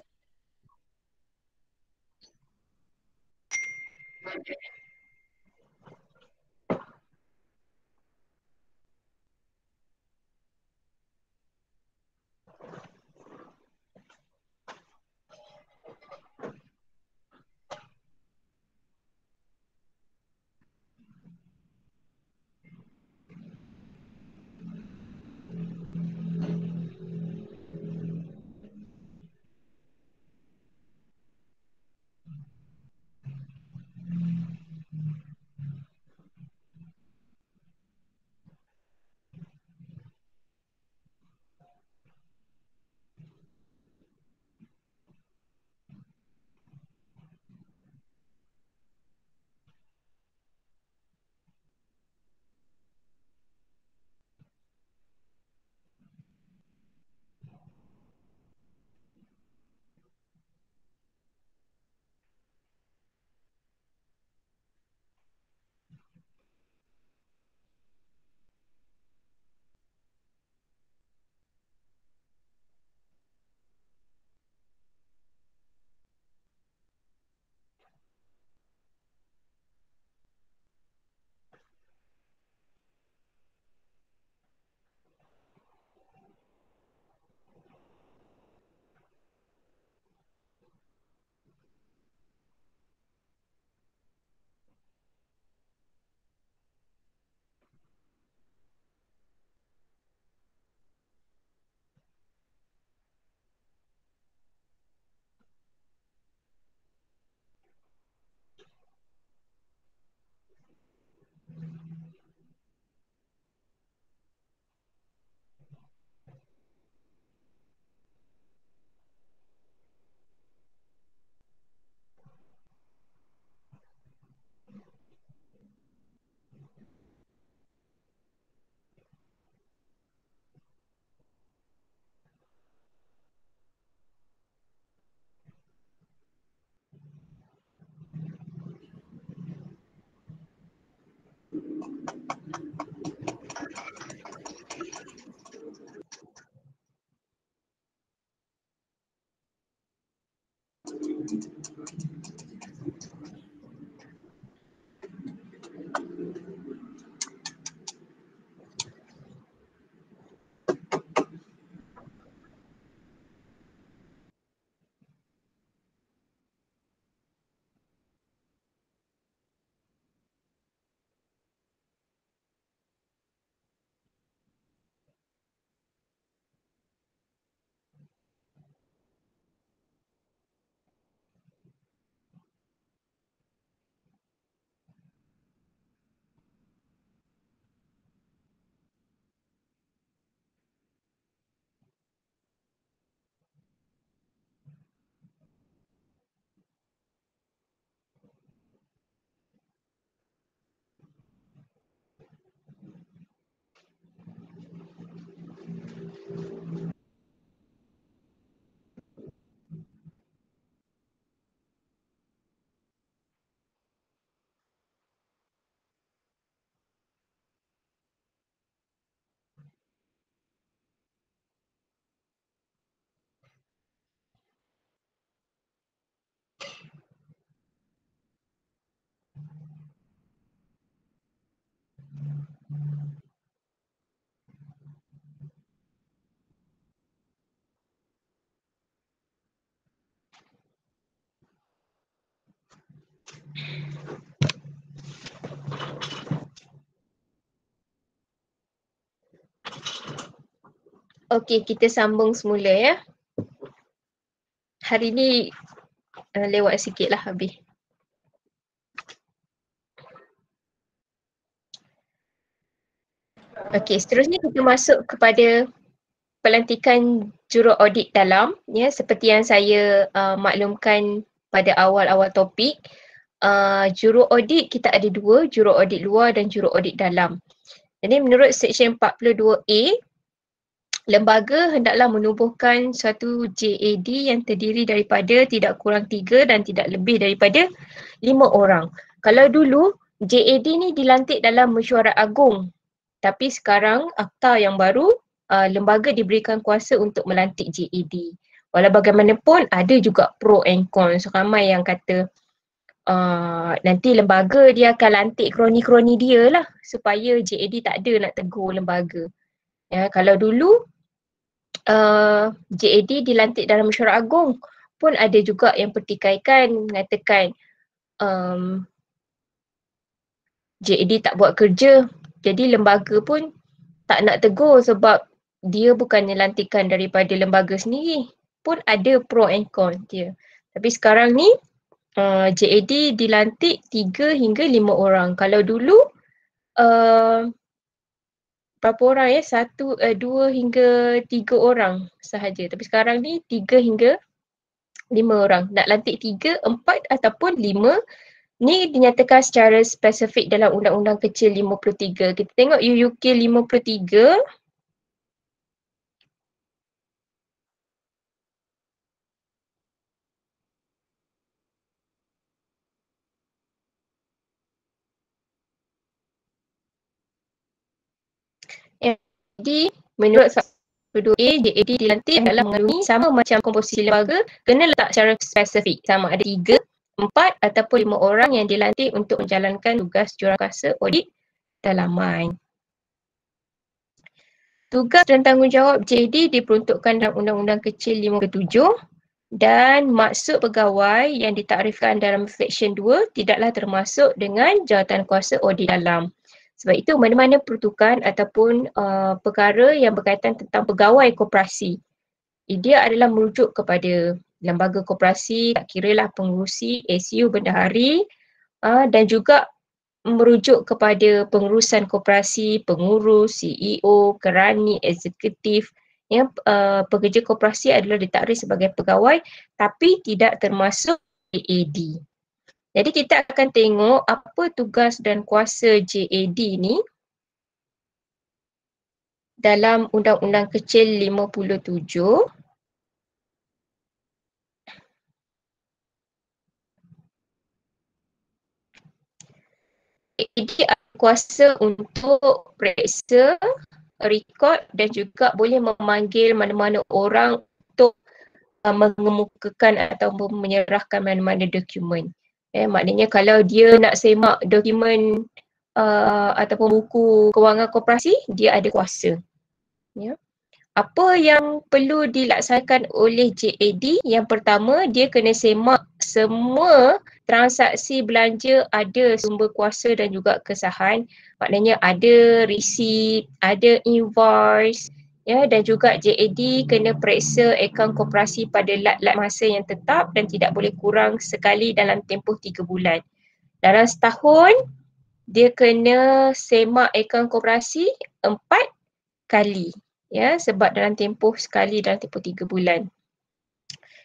Okey, kita sambung semula ya. Hari ni lewat sikit lah habis. Okey, seterusnya kita masuk kepada pelantikan juru audit dalam, ya, seperti yang saya maklumkan pada awal-awal topik. Juru audit kita ada dua, juru audit luar dan juru audit dalam. Jadi menurut Seksyen 42A, lembaga hendaklah menubuhkan suatu JAD yang terdiri daripada tidak kurang 3 dan tidak lebih daripada 5 orang. Kalau dulu JAD ni dilantik dalam mesyuarat agung, tapi sekarang akta yang baru, lembaga diberikan kuasa untuk melantik JAD. Walau bagaimanapun ada juga pro and cons. Ramai yang kata nanti lembaga dia akan lantik kroni-kroni dia lah supaya JAD tak ada nak tegur lembaga. Ya, kalau dulu JAD dilantik dalam mesyuarat agung pun ada juga yang pertikaikan mengatakan JAD tak buat kerja, jadi lembaga pun tak nak tegur sebab dia bukannya lantikan daripada lembaga sendiri. Pun ada pro and con dia. Tapi sekarang ni JAD dilantik 3 hingga 5 orang. Kalau dulu berapa orang ya? 2 hingga 3 orang sahaja. Tapi sekarang ni 3 hingga 5 orang. Nak lantik 3, 4 ataupun 5 ni dinyatakan secara spesifik dalam Undang-Undang Kecil 53. Kita tengok UUK 53. Jadi menurut 42A, JAD dilantik adalah mengandungi sama macam komposisi lembaga, kena letak secara spesifik sama ada 3, 4 ataupun 5 orang yang dilantik untuk menjalankan tugas jurukuasa audit dalaman. Tugas dan tanggungjawab JAD diperuntukkan dalam Undang-Undang Kecil 57 dan maksud pegawai yang ditakrifkan dalam Seksyen 2 tidaklah termasuk dengan jawatankuasa audit dalam. Sebab itu mana-mana peruntukan ataupun perkara yang berkaitan tentang pegawai koperasi, dia adalah merujuk kepada lembaga koperasi, tak kiralah pengurusi, SU, bendahari, dan juga merujuk kepada pengurusan koperasi, pengurus, CEO, kerani, eksekutif. Ya, pekerja koperasi adalah ditakrif sebagai pegawai tapi tidak termasuk JAD. Jadi kita akan tengok apa tugas dan kuasa JAD ni dalam Undang-Undang Kecil 57. JAD kuasa untuk periksa, rekod dan juga boleh memanggil mana-mana orang untuk mengemukakan atau menyerahkan mana-mana dokumen. Maknanya kalau dia nak semak dokumen ataupun buku kewangan koperasi, dia ada kuasa. Ya. Apa yang perlu dilaksanakan oleh JAD? Yang pertama, dia kena semak semua transaksi belanja ada sumber kuasa dan juga kesahan. Maknanya ada resit, ada invoice, ya, dan juga JAD kena periksa akaun koperasi pada lat-lat masa yang tetap dan tidak boleh kurang sekali dalam tempoh 3 bulan. Dalam setahun, dia kena semak akaun koperasi 4 kali. Ya, sebab dalam tempoh sekali dalam tempoh 3 bulan.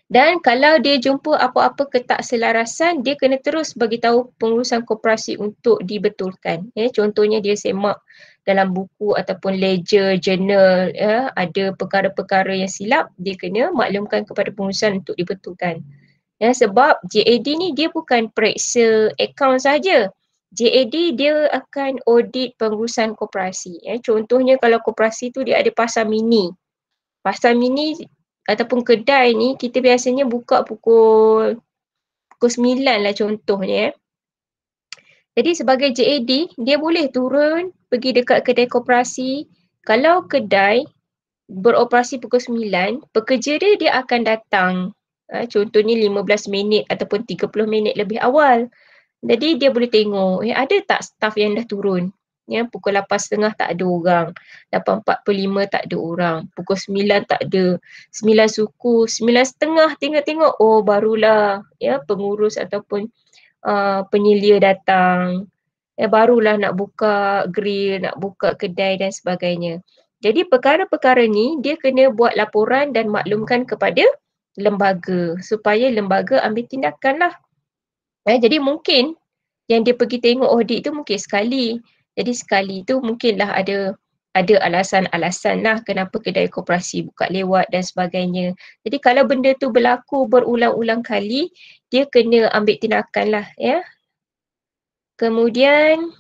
Dan kalau dia jumpa apa-apa ketakselarasan, dia kena terus bagi tahu pengurusan koperasi untuk dibetulkan. Ya, contohnya dia semak dalam buku ataupun ledger, journal, ya, ada perkara-perkara yang silap, dia kena maklumkan kepada pengurusan untuk dibetulkan. Ya, sebab JAD ni dia bukan periksa akaun saja. JAD dia akan audit pengurusan koperasi. Ya, contohnya kalau koperasi tu dia ada pasar mini. Pasar mini ataupun kedai ni kita biasanya buka pukul 9 lah contohnya. Jadi sebagai JAD, dia boleh turun pergi dekat kedai koperasi. Kalau kedai beroperasi pukul 9, pekerja dia akan datang. Contohnya 15 minit ataupun 30 minit lebih awal. Jadi dia boleh tengok ada tak staff yang dah turun. Ya, pukul 8.30 tak ada orang. 8.45 tak ada orang. Pukul 9 tak ada. 9 suku, 9.30 tengok-tengok, oh barulah ya pengurus ataupun penyelia datang. Ya, barulah nak buka grill, nak buka kedai dan sebagainya. Jadi perkara-perkara ni dia kena buat laporan dan maklumkan kepada lembaga supaya lembaga ambil tindakan lah. Jadi mungkin yang dia pergi tengok audit tu mungkin sekali. Jadi sekali tu mungkinlah ada alasan-alasan lah kenapa kedai koperasi buka lewat dan sebagainya. Jadi kalau benda tu berlaku berulang-ulang kali, dia kena ambil tindakan lah ya. Kemudian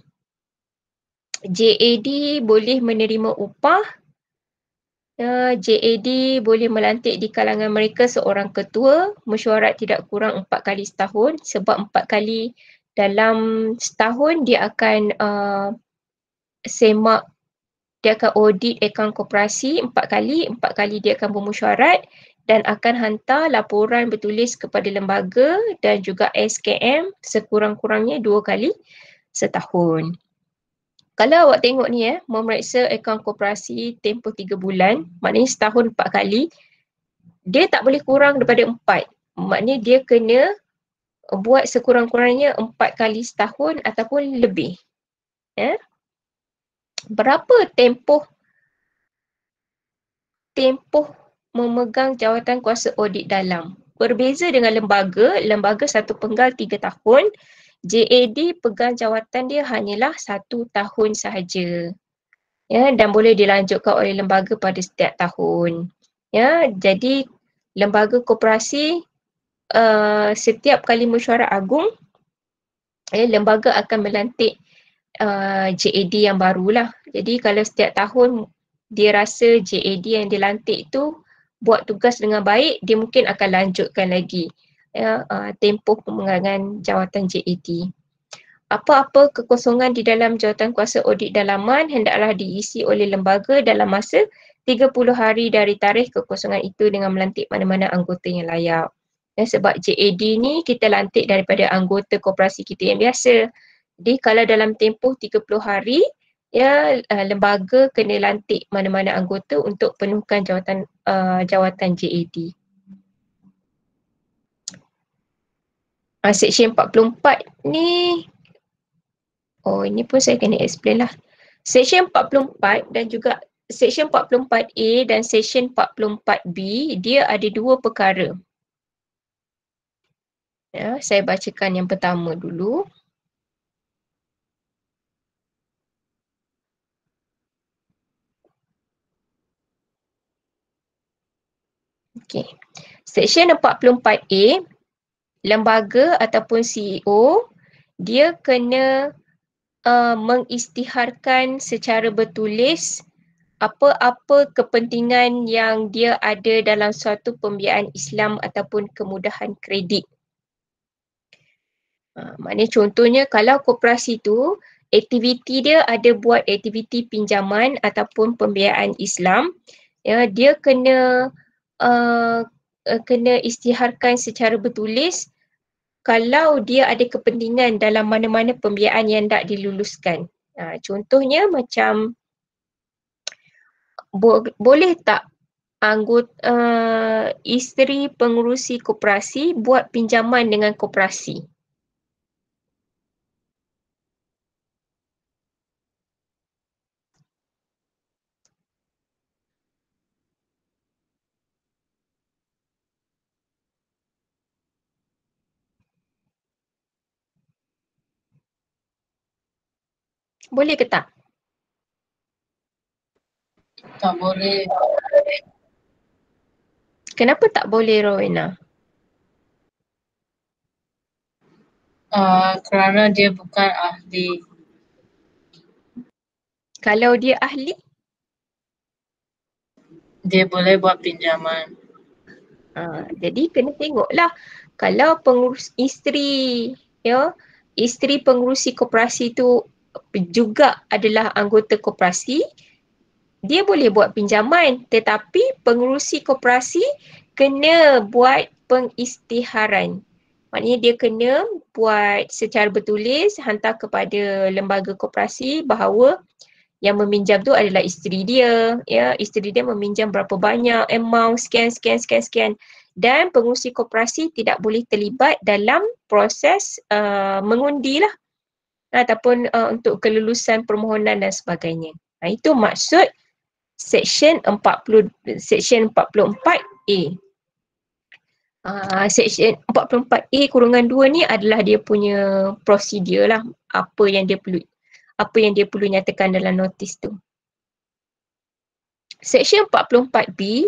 JAD boleh menerima upah. JAD boleh melantik di kalangan mereka seorang ketua, mesyuarat tidak kurang 4 kali setahun, sebab 4 kali dalam setahun dia akan semak, dia akan audit akaun koperasi 4 kali dia akan bermesyuarat dan akan hantar laporan bertulis kepada lembaga dan juga SKM sekurang-kurangnya 2 kali setahun. Kalau awak tengok ni memeriksa akaun koperasi tempoh 3 bulan, maknanya setahun 4 kali, dia tak boleh kurang daripada 4. Maknanya dia kena buat sekurang-kurangnya 4 kali setahun ataupun lebih. Ya. Berapa tempoh memegang jawatan kuasa audit dalam? Berbeza dengan lembaga 1 penggal 3 tahun, JAD pegang jawatan dia hanyalah 1 tahun sahaja. Ya, dan boleh dilanjutkan oleh lembaga pada setiap tahun. Ya, jadi lembaga koperasi setiap kali mesyuarat agung, lembaga akan melantik JAD yang barulah. Jadi kalau setiap tahun dia rasa JAD yang dilantik tu buat tugas dengan baik, dia mungkin akan lanjutkan lagi tempoh pemegangan jawatan JAD. Apa-apa kekosongan di dalam jawatan kuasa audit dalaman hendaklah diisi oleh lembaga dalam masa 30 hari dari tarikh kekosongan itu dengan melantik mana-mana anggota yang layak. Sebab JAD ni kita lantik daripada anggota koperasi kita yang biasa. Jadi kalau dalam tempoh 30 hari, lembaga kena lantik mana-mana anggota untuk penuhkan jawatan JAD. Seksyen 44 ni, ini pun saya kena explain lah. Seksyen 44 dan juga Seksyen 44A dan Seksyen 44B, dia ada 2 perkara. Ya, saya bacakan yang pertama dulu. Okey. Seksyen 44A, lembaga ataupun CEO dia kena mengisytiharkan secara bertulis apa-apa kepentingan yang dia ada dalam suatu pembiayaan Islam ataupun kemudahan kredit. Maknanya contohnya kalau koperasi tu aktiviti dia ada buat aktiviti pinjaman ataupun pembiayaan Islam, ya, dia kena isytiharkan secara bertulis kalau dia ada kepentingan dalam mana-mana pembiayaan yang tak diluluskan. Contohnya macam boleh tak isteri pengurusi koperasi buat pinjaman dengan koperasi? Boleh ke tak? Tak boleh. Kenapa tak boleh, Rowena? Kerana dia bukan ahli. Kalau dia ahli? Dia boleh buat pinjaman. Jadi kena tengoklah kalau pengurus isteri, ya, isteri pengurusi koperasi tu juga adalah anggota koperasi, dia boleh buat pinjaman, tetapi pengurusi koperasi kena buat pengisytiharan. Maknanya dia kena buat secara bertulis, hantar kepada lembaga koperasi bahawa yang meminjam tu adalah isteri dia, ya, isteri dia meminjam berapa banyak amount, sekian, dan pengurusi koperasi tidak boleh terlibat dalam proses mengundi lah ataupun untuk kelulusan permohonan dan sebagainya. Itu maksud Seksyen 44A. Seksyen 44A-2 ni adalah dia punya prosedur lah, apa yang dia perlu nyatakan dalam notis tu. Seksyen 44B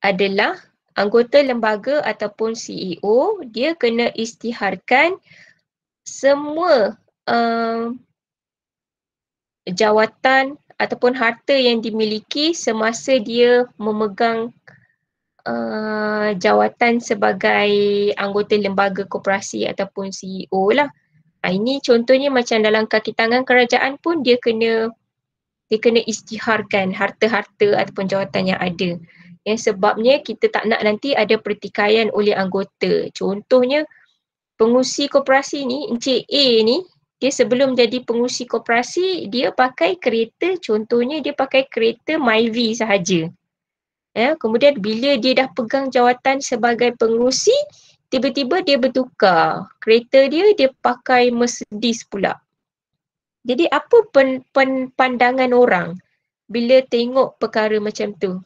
adalah anggota lembaga ataupun CEO, dia kena isytiharkan semua jawatan ataupun harta yang dimiliki semasa dia memegang jawatan sebagai anggota lembaga koperasi ataupun CEO lah. Ini contohnya macam dalam kaki tangan kerajaan pun dia kena isytiharkan harta-harta ataupun jawatan yang ada. Sebabnya kita tak nak nanti ada pertikaian oleh anggota. Contohnya pengurusi koperasi ni, Encik A ni, dia sebelum jadi pengurusi koperasi, dia pakai kereta, contohnya dia pakai kereta Myvi sahaja. Kemudian bila dia dah pegang jawatan sebagai pengurusi, tiba-tiba dia bertukar. Kereta dia pakai Mercedes pula. Jadi apa pandangan orang bila tengok perkara macam tu?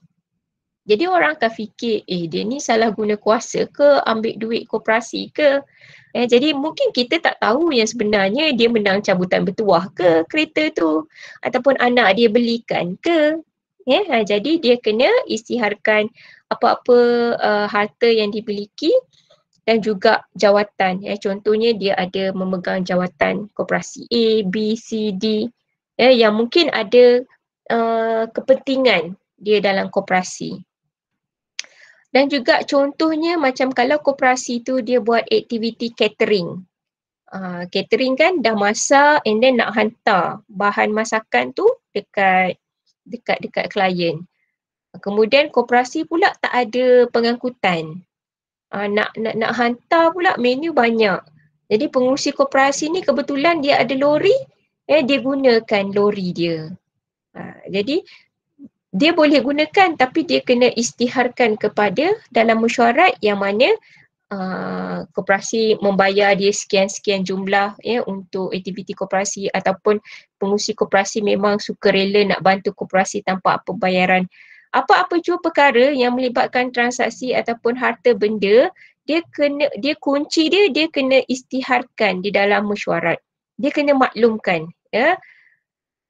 Jadi orang akan fikir, dia ni salah guna kuasa ke, ambil duit koperasi ke? Jadi mungkin kita tak tahu yang sebenarnya dia menang cabutan bertuah ke kereta tu, ataupun anak dia belikan ke. Jadi dia kena isytiharkan apa-apa harta yang dimiliki dan juga jawatan. Contohnya dia ada memegang jawatan koperasi A, B, C, D, yang mungkin ada kepentingan dia dalam koperasi. Dan juga contohnya macam kalau koperasi tu dia buat aktiviti catering. Catering kan dah masak and then nak hantar bahan masakan tu dekat klien. Kemudian koperasi pula tak ada pengangkutan. Nak hantar pula menu banyak. Jadi pengurusi koperasi ni kebetulan dia ada lori, dia gunakan lori dia. Jadi dia boleh gunakan tapi dia kena isytiharkan kepada dalam mesyuarat yang mana koperasi membayar dia sekian-sekian jumlah untuk aktiviti koperasi, ataupun pengurusi koperasi memang sukarela nak bantu koperasi tanpa apa bayaran. Apa-apa jua perkara yang melibatkan transaksi ataupun harta benda, dia kunci dia kena isytiharkan di dalam mesyuarat. Dia kena maklumkan,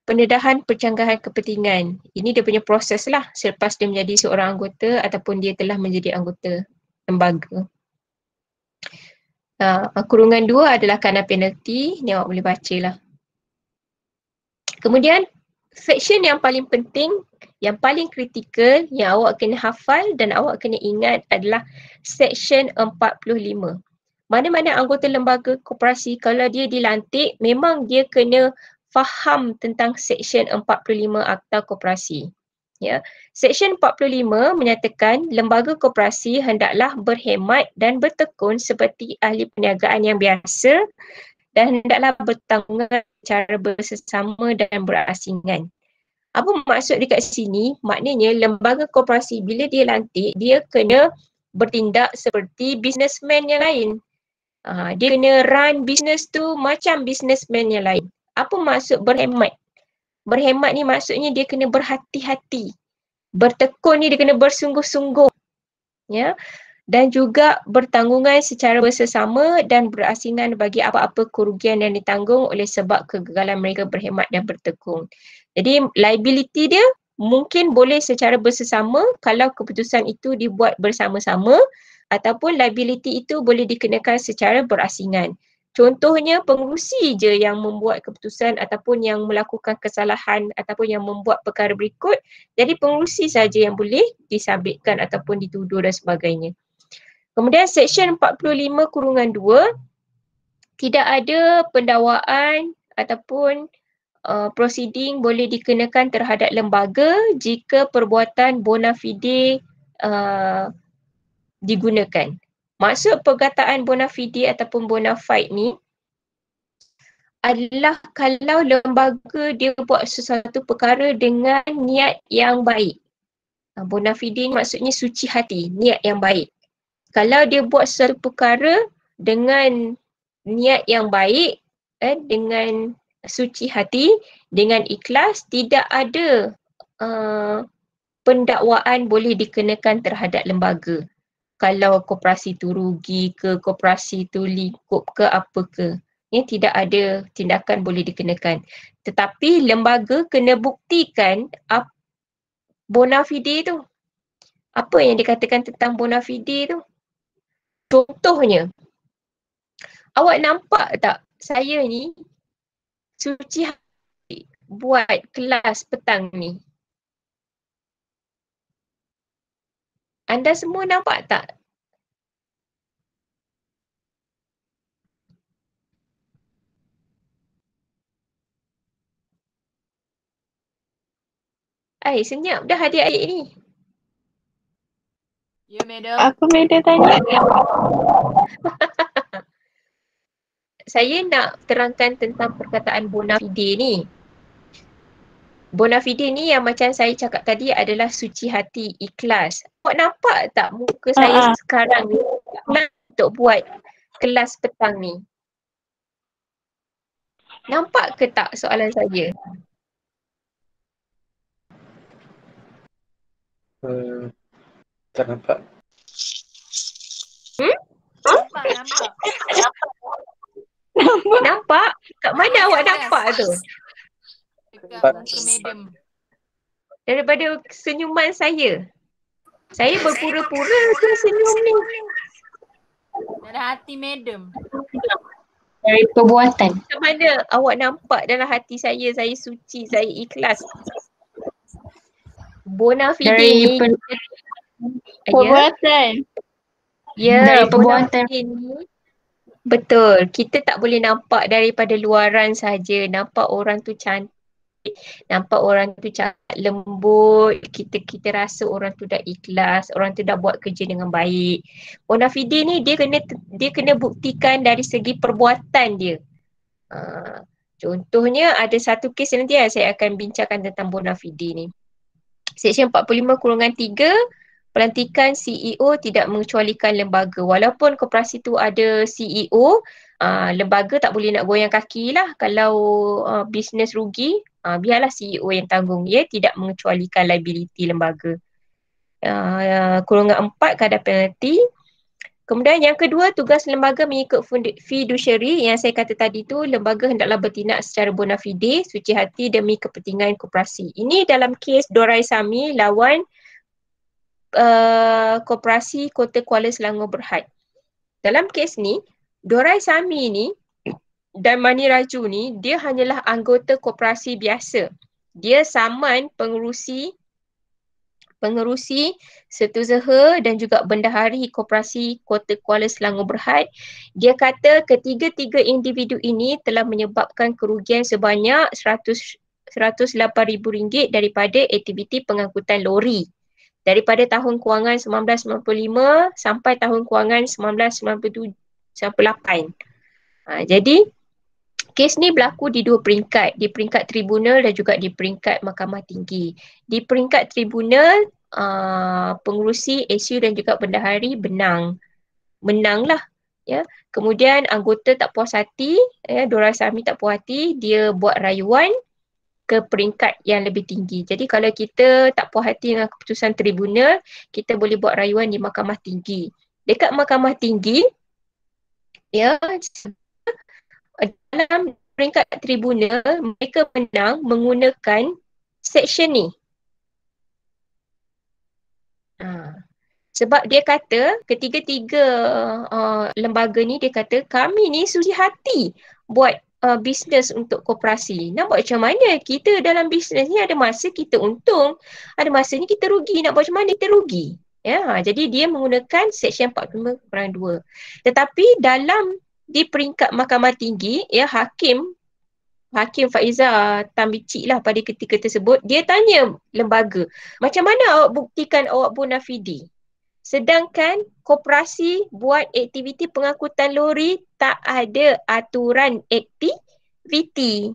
pendedahan percanggahan kepentingan. Ini dia punya proses lah selepas dia menjadi seorang anggota ataupun dia telah menjadi anggota lembaga. Kurungan 2 adalah kadar penalti. Ni awak boleh baca lah. Kemudian section yang paling penting, yang paling kritikal yang awak kena hafal dan awak kena ingat adalah section 45. Mana-mana anggota lembaga koperasi kalau dia dilantik memang dia kena faham tentang section 45 Akta Koperasi. Ya, section 45 menyatakan lembaga koperasi hendaklah berhemat dan bertekun seperti ahli perniagaan yang biasa dan hendaklah bertanggungan secara bersama dan berasingan. Apa maksud dekat sini? Maknanya lembaga koperasi bila dia lantik, dia kena bertindak seperti businessman yang lain. Dia kena run business tu macam businessman yang lain. Apa maksud berhemat? Berhemat ni maksudnya dia kena berhati-hati. Bertekun ni dia kena bersungguh-sungguh. Ya. Dan juga bertanggungan secara bersama dan berasingan bagi apa-apa kerugian yang ditanggung oleh sebab kegagalan mereka berhemat dan bertekun. Jadi liability dia mungkin boleh secara bersama kalau keputusan itu dibuat bersama-sama, ataupun liability itu boleh dikenakan secara berasingan. Contohnya pengerusi je yang membuat keputusan ataupun yang melakukan kesalahan ataupun yang membuat perkara berikut, jadi pengerusi saja yang boleh disabitkan ataupun dituduh dan sebagainya. Kemudian section 45(2) tidak ada pendakwaan ataupun proceeding boleh dikenakan terhadap lembaga jika perbuatan bona fide digunakan. Maksud perkataan bona fide ataupun bona fide ni adalah kalau lembaga dia buat sesuatu perkara dengan niat yang baik. Bona fide ni maksudnya suci hati, niat yang baik. Kalau dia buat sesuatu perkara dengan niat yang baik, dengan suci hati, dengan ikhlas, tidak ada pendakwaan boleh dikenakan terhadap lembaga. Kalau koperasi tu rugi ke, koperasi tu lingkup ke, apa ke. Tidak ada tindakan boleh dikenakan. Tetapi lembaga kena buktikan bona fide tu. Apa yang dikatakan tentang bona fide tu? Contohnya, awak nampak tak saya ni suci hati buat kelas petang ni? Anda semua nampak tak? Senyap dah adik-adik ni. Ya, madam. Apa Meda tanya? Saya nak terangkan tentang perkataan bona fide ni. Bona fide ni yang macam saya cakap tadi adalah suci hati, ikhlas. Awak nampak tak muka saya sekarang ni untuk buat kelas petang ni? Nampak ke tak soalan saya? Tak nampak. Nampak. Nampak? Kat mana awak nampak tu? Dekat muka madam. Daripada senyuman saya. Saya berpura-pura ke senyum ni? Dari hati madam. Dari perbuatan. Kat mana awak nampak dalam hati saya suci, saya ikhlas? Bona fide Dari ni Perbuatan. ya, dari perbuatan. bona fide ni betul. Kita tak boleh nampak daripada luaran saja. Nampak orang tu cantik, nampak orang tu cakap lembut, kita rasa orang tu dah ikhlas, orang tu dah buat kerja dengan baik. Bona fide ni dia kena buktikan dari segi perbuatan dia. Contohnya ada satu kes nanti saya akan bincangkan tentang bona fide ni. Seksyen 45(3), pelantikan CEO tidak mengecualikan lembaga. Walaupun koperasi tu ada CEO, lembaga tak boleh nak goyang kaki lah kalau bisnes rugi, biarlah CEO yang tanggung. Ia tidak mengecualikan liability lembaga. Kurungan 4, kadar penalti. Kemudian yang kedua, tugas lembaga mengikut fiduciary yang saya kata tadi tu, lembaga hendaklah bertindak secara bona fide, suci hati demi kepentingan koperasi. Ini dalam kes Dorai Sami lawan Koperasi Kota Kuala Selangor Berhad. Dalam kes ni, Dorai Sami ni dan Mani Raju ni dia hanyalah anggota koperasi biasa. Dia saman pengerusi setiausaha dan juga bendahari koperasi Kota Kuala Selangor Berhad. Dia kata ketiga-tiga individu ini telah menyebabkan kerugian sebanyak RM108,000 daripada aktiviti pengangkutan lori daripada tahun kewangan 1995 sampai tahun kewangan 1998. Jadi kes ni berlaku di dua peringkat, di peringkat tribunal dan juga di peringkat Mahkamah Tinggi. Di peringkat tribunal, pengurusi, SU dan juga bendahari menanglah. Ya. Kemudian anggota tak puas hati, Dora Sami tak puas hati, dia buat rayuan ke peringkat yang lebih tinggi. Jadi kalau kita tak puas hati dengan keputusan tribunal, kita boleh buat rayuan di Mahkamah Tinggi. Dekat Mahkamah Tinggi, ya, dalam peringkat tribunal, mereka menang menggunakan section ni. Sebab dia kata, ketiga-tiga lembaga ni, dia kata kami ni suci hati buat bisnes untuk koperasi. Nak buat macam mana? Kita dalam bisnes ni ada masa kita untung, ada masa ni kita rugi. Nak buat macam mana kita rugi? Ya, jadi dia menggunakan section 45/2. Tetapi di peringkat Mahkamah Tinggi, ya, Hakim Faiza Tambicik lah pada ketika tersebut, dia tanya lembaga, macam mana awak buktikan awak bona fide? Sedangkan koperasi buat aktiviti pengangkutan lori tak ada aturan aktiviti.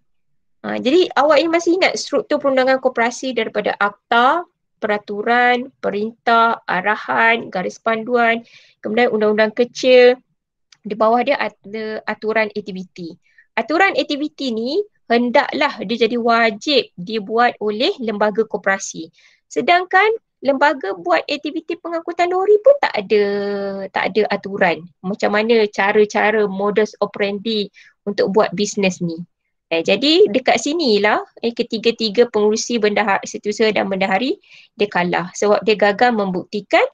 Jadi awak ini masih ingat struktur perundangan koperasi daripada akta, peraturan, perintah, arahan, garis panduan, kemudian undang-undang kecil. Di bawah dia ada aturan aktiviti. Aturan aktiviti ni hendaklah dia jadi wajib dibuat oleh lembaga koperasi. Sedangkan lembaga buat aktiviti pengangkutan lori pun tak ada aturan macam mana cara-cara modus operandi untuk buat bisnes ni. Jadi dekat sinilah ketiga-tiga pengurusi setiausaha dan bendahari dia kalah sebab dia gagal membuktikan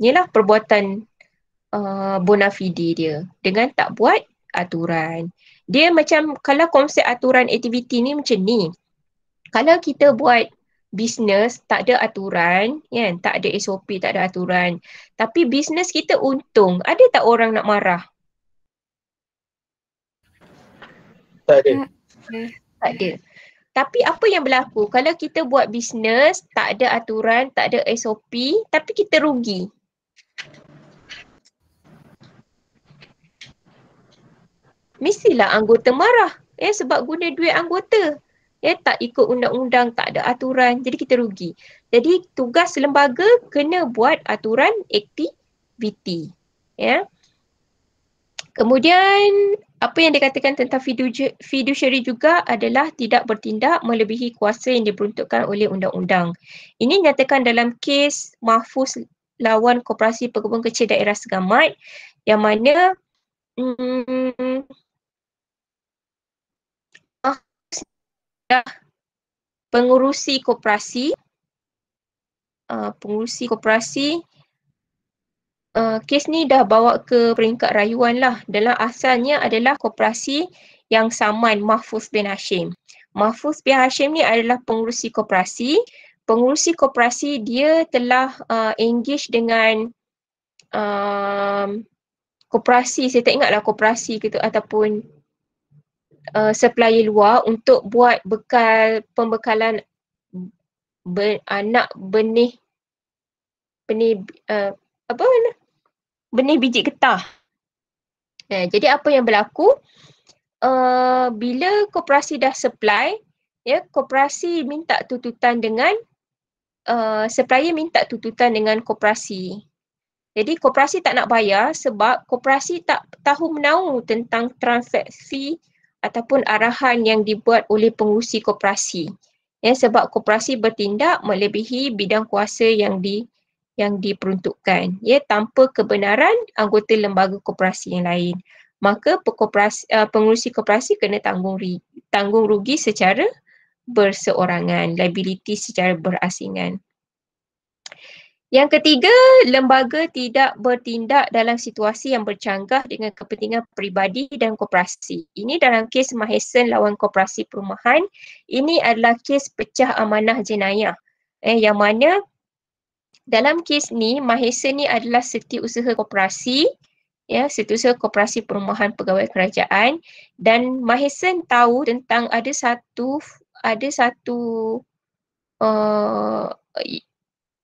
ialah perbuatan bona fide dia dengan tak buat aturan. Dia macam kalau konsep aturan aktiviti ni macam ni. Kalau kita buat bisnes tak ada aturan, kan, tak ada SOP, tak ada aturan, tapi bisnes kita untung, ada tak orang nak marah? Tak ada. Tak ada. Tapi apa yang berlaku kalau kita buat bisnes tak ada aturan, tak ada SOP, tapi kita rugi? Mestilah anggota marah, sebab guna duit anggota. Tak ikut undang-undang, tak ada aturan, jadi kita rugi. Jadi tugas lembaga kena buat aturan aktiviti. Ya. Kemudian apa yang dikatakan tentang fiduciary juga adalah tidak bertindak melebihi kuasa yang diperuntukkan oleh undang-undang. Ini nyatakan dalam kes Mahfuz lawan Koperasi Pekebun Kecil Daerah Segamat yang mana pengurusi koperasi kes ni dah bawa ke peringkat rayuan lah. Dalam asalnya adalah koperasi yang saman Mahfuz bin Hashim. Mahfuz bin Hashim ni adalah pengurusi koperasi. Pengurusi koperasi dia telah engage dengan koperasi, saya tak ingatlah koperasi ke tu ataupun supplier luar untuk buat pembekalan benih biji getah. Jadi apa yang berlaku? Bila koperasi dah supply, koperasi minta tututan dengan supplier minta tututan dengan koperasi. Jadi koperasi tak nak bayar sebab koperasi tak tahu menahu tentang transaksi ataupun arahan yang dibuat oleh pengurusi koperasi. Sebab koperasi bertindak melebihi bidang kuasa yang diperuntukkan, tanpa kebenaran anggota lembaga koperasi yang lain. Maka pengurusi koperasi kena tanggung rugi secara berseorangan, liability secara berasingan. Yang ketiga, lembaga tidak bertindak dalam situasi yang bercanggah dengan kepentingan peribadi dan koperasi. Ini dalam kes Maheson lawan Koperasi Perumahan. Ini adalah kes pecah amanah jenayah. Yang mana dalam kes ni, Maheson ni adalah setiausaha koperasi, setiausaha Koperasi Perumahan Pegawai Kerajaan, dan Maheson tahu tentang ada satu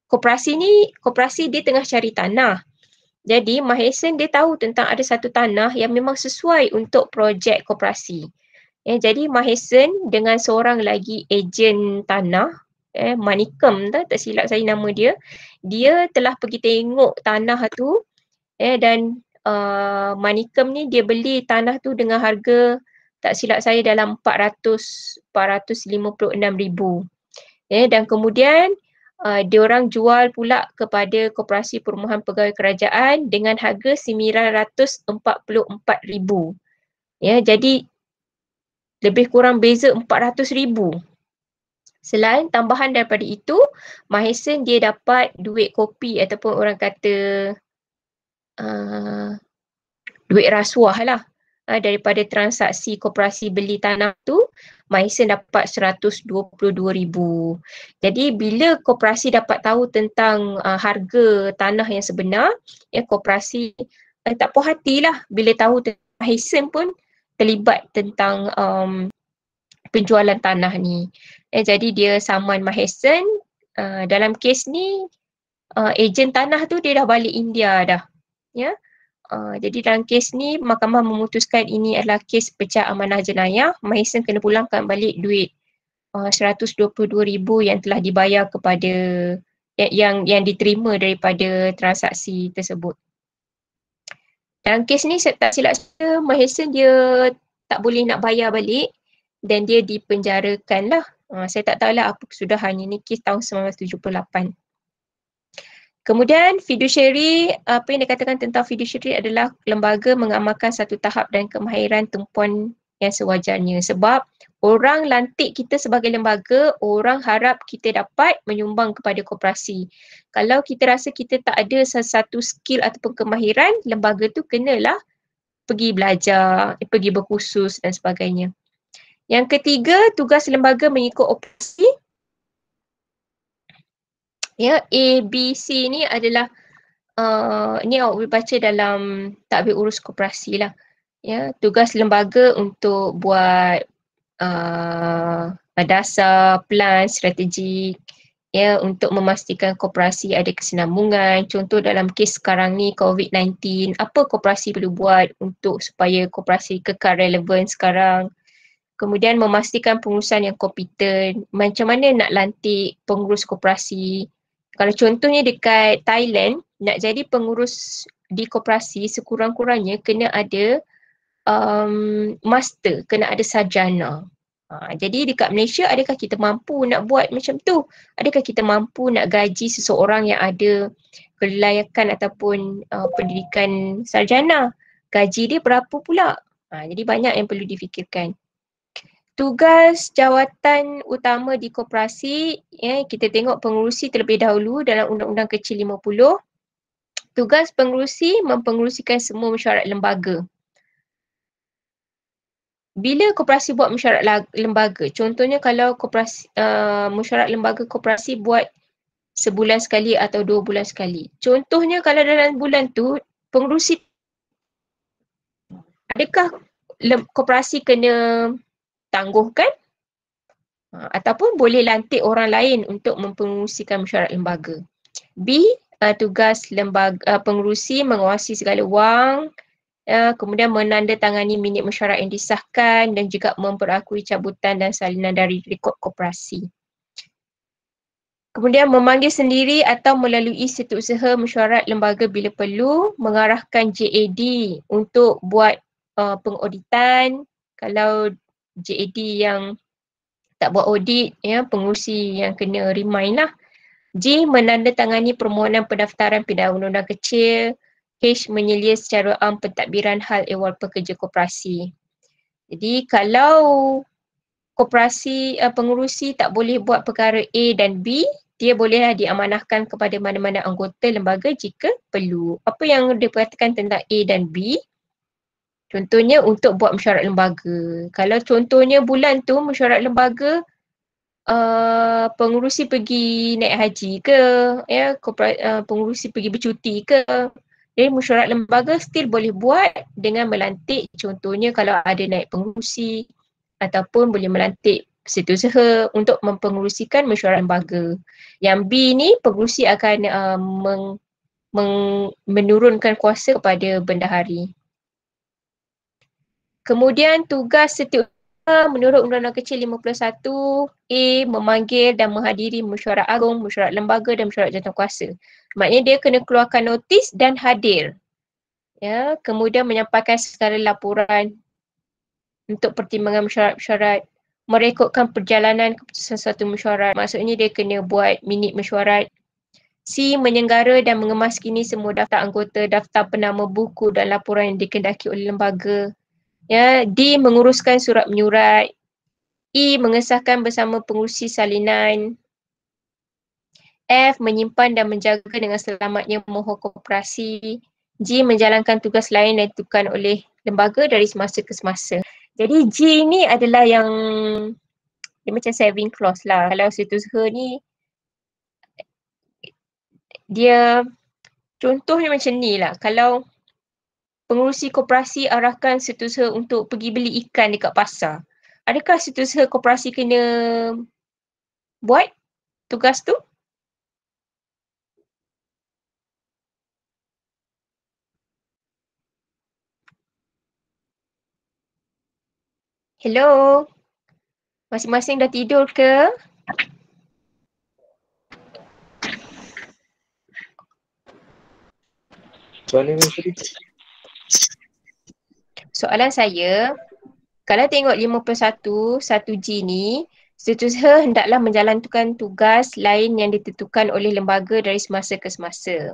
koperasi dia tengah cari tanah. Jadi Maheson dia tahu tentang ada satu tanah yang memang sesuai untuk projek koperasi. Jadi Maheson dengan seorang lagi ejen tanah, Manikem tak silap saya nama dia, dia telah pergi tengok tanah tu, dan Manikem ni dia beli tanah tu dengan harga tak silap saya dalam 456,000. Dan kemudian diorang jual pula kepada Koperasi Perumahan Pegawai Kerajaan dengan harga 944,000. Jadi lebih kurang beza 400,000. Selain tambahan daripada itu, Maheson dia dapat duit kopi ataupun orang kata duit rasuah lah. Daripada transaksi koperasi beli tanah tu, Maheson dapat 122,000. Jadi bila koperasi dapat tahu tentang harga tanah yang sebenar, koperasi tak puas hatilah bila tahu Maheson pun terlibat tentang penjualan tanah ni. Jadi dia saman Maheson. Dalam kes ni, ejen tanah tu dia dah balik India dah. Jadi dalam kes ni, mahkamah memutuskan ini adalah kes pecah amanah jenayah. Maheson kena pulangkan balik duit 122,000 yang telah dibayar kepada yang diterima daripada transaksi tersebut. Dalam kes ni saya tak silap saya, Maheson dia tak boleh nak bayar balik dan dia dipenjarakan lah. Saya tak tahulah apa kesudahannya, ni kes tahun 1978. Kemudian fiduciary, apa yang dikatakan tentang fiduciary adalah lembaga mengamalkan satu tahap dan kemahiran tumpuan yang sewajarnya. Sebab orang lantik kita sebagai lembaga, orang harap kita dapat menyumbang kepada koperasi. Kalau kita rasa kita tak ada satu skill ataupun kemahiran, lembaga tu kenalah pergi belajar, pergi berkursus dan sebagainya. Yang ketiga, tugas lembaga mengikut operasi. A, B, C ni adalah ni awak boleh baca dalam tadbir urus koperasi lah. Tugas lembaga untuk buat dasar, plan, strategik, untuk memastikan koperasi ada kesinambungan. Contoh dalam kes sekarang ni COVID-19, apa koperasi perlu buat untuk supaya koperasi kekal relevan sekarang. Kemudian memastikan pengurusan yang kompeten, macam mana nak lantik pengurus koperasi. Kalau contohnya dekat Thailand, nak jadi pengurus di koperasi sekurang-kurangnya kena ada master, kena ada sarjana. Jadi dekat Malaysia, adakah kita mampu nak buat macam tu? Adakah kita mampu nak gaji seseorang yang ada kelayakan ataupun pendidikan sarjana? Gaji dia berapa pula? Jadi banyak yang perlu difikirkan. Tugas jawatan utama di koperasi, kita tengok pengurusi terlebih dahulu dalam Undang-Undang Kecil 50. Tugas pengurusi mempengurusikan semua mesyuarat lembaga. Bila koperasi buat mesyuarat lembaga, contohnya kalau koperasi mesyuarat lembaga koperasi buat sebulan sekali atau 2 bulan sekali. Contohnya kalau dalam bulan tu pengurusi, adakah koperasi kena tangguhkan ataupun boleh lantik orang lain untuk mempengurusikan mesyuarat lembaga. B, tugas lembaga pengurusi menguasai segala wang, kemudian menandatangani minit mesyuarat yang disahkan dan juga memperakui cabutan dan salinan dari rekod koperasi. Kemudian memanggil sendiri atau melalui setiausaha mesyuarat lembaga bila perlu, mengarahkan JAD untuk buat pengauditan. Kalau JAD yang tak buat audit, pengurusi yang kena remind lah. J, menandatangani permohonan pendaftaran pindahan undang-undang kecil. H, menyelia secara am pentadbiran hal ehwal pekerja koperasi. Jadi kalau koperasi pengurusi tak boleh buat perkara A dan B, dia bolehlah diamanahkan kepada mana-mana anggota lembaga jika perlu. Apa yang diperhatikan tentang A dan B? Contohnya untuk buat mesyuarat lembaga. Kalau contohnya bulan tu mesyuarat lembaga pengurusi pergi naik haji ke, ya, pengurusi pergi bercuti ke. Jadi mesyuarat lembaga still boleh buat dengan melantik, contohnya kalau ada naik pengurusi ataupun boleh melantik setiausaha untuk mempengurusikan mesyuarat lembaga. Yang B ni pengurusi akan menurunkan kuasa kepada bendahari. Kemudian tugas setiausaha menurut Undang-Undang Kecil 51, A memanggil dan menghadiri mesyuarat agung, mesyuarat lembaga dan mesyuarat jawatankuasa. Maknanya dia kena keluarkan notis dan hadir. Ya, kemudian menyampaikan segala laporan untuk pertimbangan mesyuarat-mesyuarat, merekodkan perjalanan keputusan satu mesyuarat. Maksudnya dia kena buat minit mesyuarat. C. Menyenggara dan mengemaskini semua daftar anggota, daftar penama, buku dan laporan yang dikendaki oleh lembaga. Ya, D. Menguruskan surat menyurat. E. Mengesahkan bersama pengurusi salinan. F. Menyimpan dan menjaga dengan selamatnya mohon koperasi. G. Menjalankan tugas lain yang ditentukan oleh lembaga dari semasa ke semasa. Jadi G ni adalah yang dia macam saving clause lah. Kalau setiausaha ni dia contohnya macam ni lah. Kalau pengurusi koperasi arahkan setiausaha untuk pergi beli ikan dekat pasar, adakah setiausaha koperasi kena buat tugas tu? Hello? Masing-masing dah tidur ke? Soalan saya, kalau tengok 51, 1G ni, setiausaha hendaklah menjalankan tugas lain yang ditentukan oleh lembaga dari semasa ke semasa.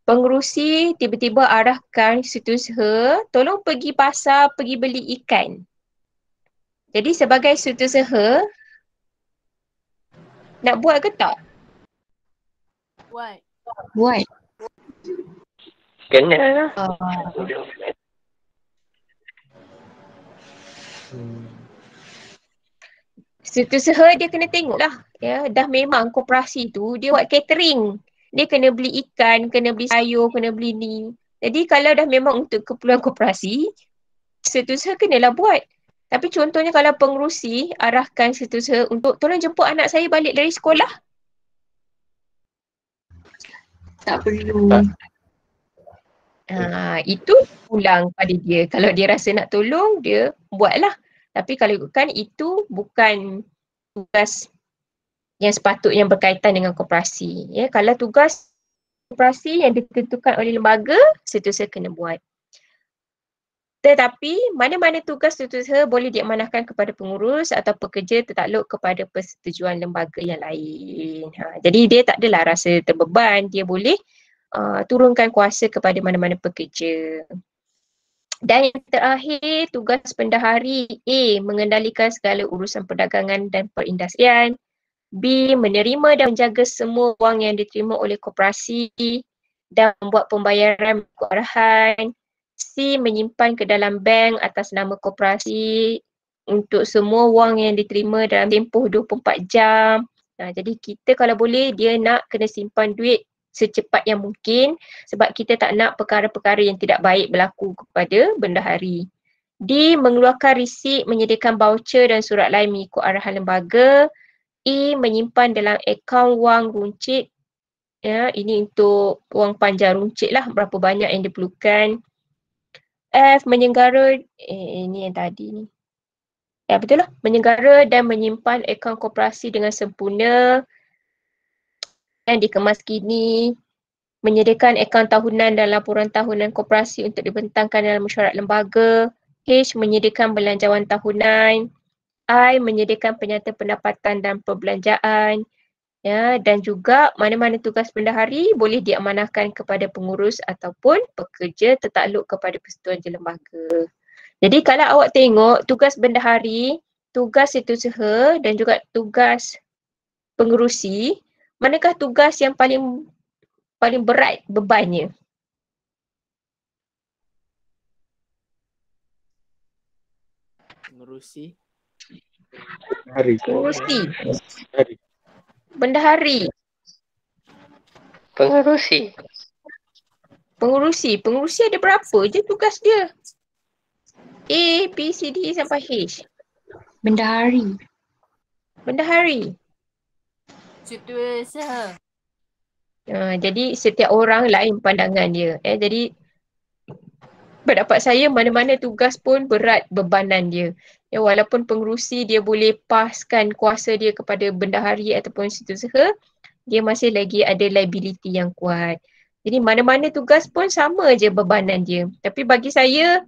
Pengurusi tiba-tiba arahkan setiausaha, tolong pergi pasar, pergi beli ikan. Jadi sebagai setiausaha, nak buat ke tak? Buat. Buat. Kena lah. Setiausaha dia kena tengok lah. Ya, dah memang koperasi tu dia buat catering. Dia kena beli ikan, kena beli sayur, kena beli ni. Jadi kalau dah memang untuk keperluan koperasi, setiausaha kenalah buat. Tapi contohnya kalau pengurusi arahkan setiausaha untuk tolong jemput anak saya balik dari sekolah. Tak perlu. Itu pulang pada dia. Kalau dia rasa nak tolong, dia buatlah. Tapi kalau ikutkan itu bukan tugas yang sepatutnya berkaitan dengan koperasi. Ya, kalau tugas koperasi yang ditentukan oleh lembaga, setiausaha kena buat. Tetapi mana-mana tugas setiausaha boleh diamanahkan kepada pengurus atau pekerja tertakluk kepada persetujuan lembaga yang lain. Jadi dia tak adalah rasa terbeban, dia boleh turunkan kuasa kepada mana-mana pekerja. Dan yang terakhir, tugas bendahari. A. Mengendalikan segala urusan perdagangan dan perindustrian. B. Menerima dan menjaga semua wang yang diterima oleh koperasi dan membuat pembayaran mengikut arahan. C. Menyimpan ke dalam bank atas nama koperasi untuk semua wang yang diterima dalam tempoh 24 jam. Jadi kita kalau boleh dia nak kena simpan duit secepat yang mungkin sebab kita tak nak perkara-perkara yang tidak baik berlaku kepada bendahari. D. Mengeluarkan risik, menyediakan voucher dan surat lain mengikut arahan lembaga. E. Menyimpan dalam akaun wang runcit. Ya, ini untuk wang panjang runcit lah, berapa banyak yang diperlukan. F. Menyenggara, ini yang tadi ni. Ya betul lah, menyenggara dan menyimpan akaun koperasi dengan sempurna dan dikemaskini. Menyediakan akaun tahunan dan laporan tahunan koperasi untuk dibentangkan dalam mesyuarat lembaga. H. Menyediakan belanjawan tahunan. I. Menyediakan penyata pendapatan dan perbelanjaan. Ya, dan juga mana-mana tugas bendahari boleh diamanahkan kepada pengurus ataupun pekerja tertakluk kepada persetujuan lembaga. Jadi kalau awak tengok tugas bendahari, tugas setiausaha dan juga tugas pengurusi manakah tugas yang paling berat bebannya? Mengurusi. Hari. Pengurusi. Hari. Bendahari. Pengerusi. Pengurusi ada berapa je tugas dia? A, B, C, D sampai H. Bendahari. Bendahari. Setiausaha. Jadi setiap orang lain pandangan dia. Jadi pendapat saya mana-mana tugas pun berat bebanan dia. Walaupun pengerusi dia boleh paskan kuasa dia kepada bendahari ataupun setiausaha, dia masih lagi ada liability yang kuat. Jadi mana-mana tugas pun sama je bebanan dia. Tapi bagi saya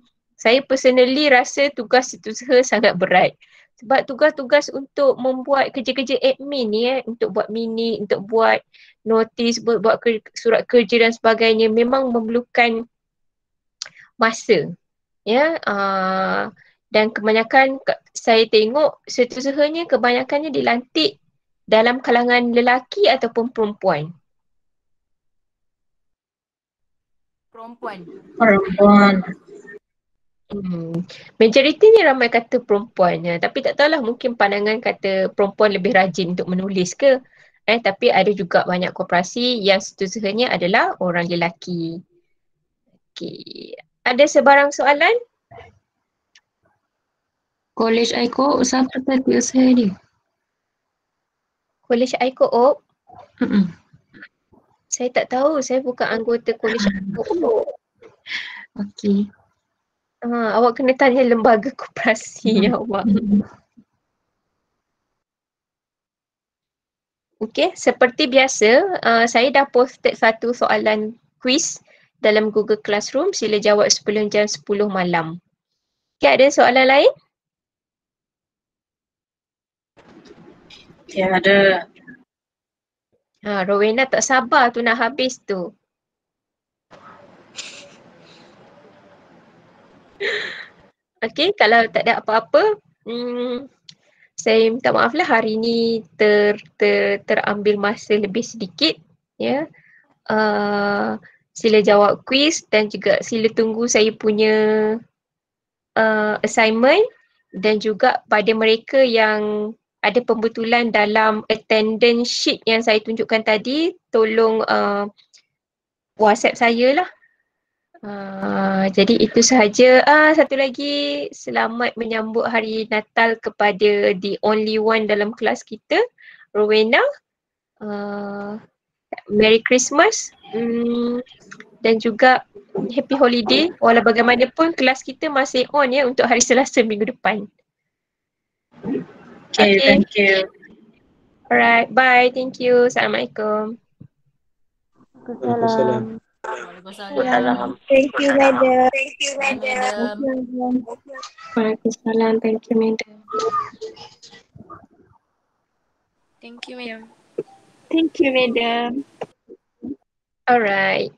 personally rasa tugas setiausaha sangat berat. Sebab tugas-tugas untuk membuat kerja-kerja admin ni untuk buat minute, untuk buat notis, buat surat kerja dan sebagainya memang memerlukan masa. Dan kebanyakan saya tengok setiausahanya kebanyakannya dilantik dalam kalangan lelaki ataupun perempuan. Perempuan. Majoritinya ramai kata perempuan, tapi tak tahulah mungkin pandangan kata perempuan lebih rajin untuk menulis ke. Tapi ada juga banyak koperasi yang setiausahanya adalah orang lelaki. Okey. Ada sebarang soalan? College I-Co siapa setiausaha dia? College I-Co-op? Mm-mm. Saya tak tahu, saya bukan anggota College I-Co-op. Okey. Awak kena tanya lembaga koperasi awak. Okey, seperti biasa, saya dah posted satu soalan quiz dalam Google Classroom. Sila jawab sebelum jam 10 malam. Okey, ada soalan lain? Tiada. Rowena tak sabar tu nak habis tu. Okey, kalau tak ada apa-apa, saya minta maaf lah hari ni terambil masa lebih sedikit. Sila jawab quiz dan juga sila tunggu saya punya assignment, dan juga pada mereka yang ada pembetulan dalam attendance sheet yang saya tunjukkan tadi, tolong WhatsApp saya lah. Jadi itu sahaja. Satu lagi, selamat menyambut hari Natal kepada the only one dalam kelas kita, Rowena. Merry Christmas, dan juga Happy Holiday. Walau bagaimanapun kelas kita masih on untuk hari Selasa minggu depan. Okay, thank you. Alright, bye. Thank you. Assalamualaikum. Waalaikumsalam. Waalaikumsalam. Thank you, madam. Madam. Waalaikumsalam. Thank you, madam. Thank you, madam. Thank you, madam. Alright.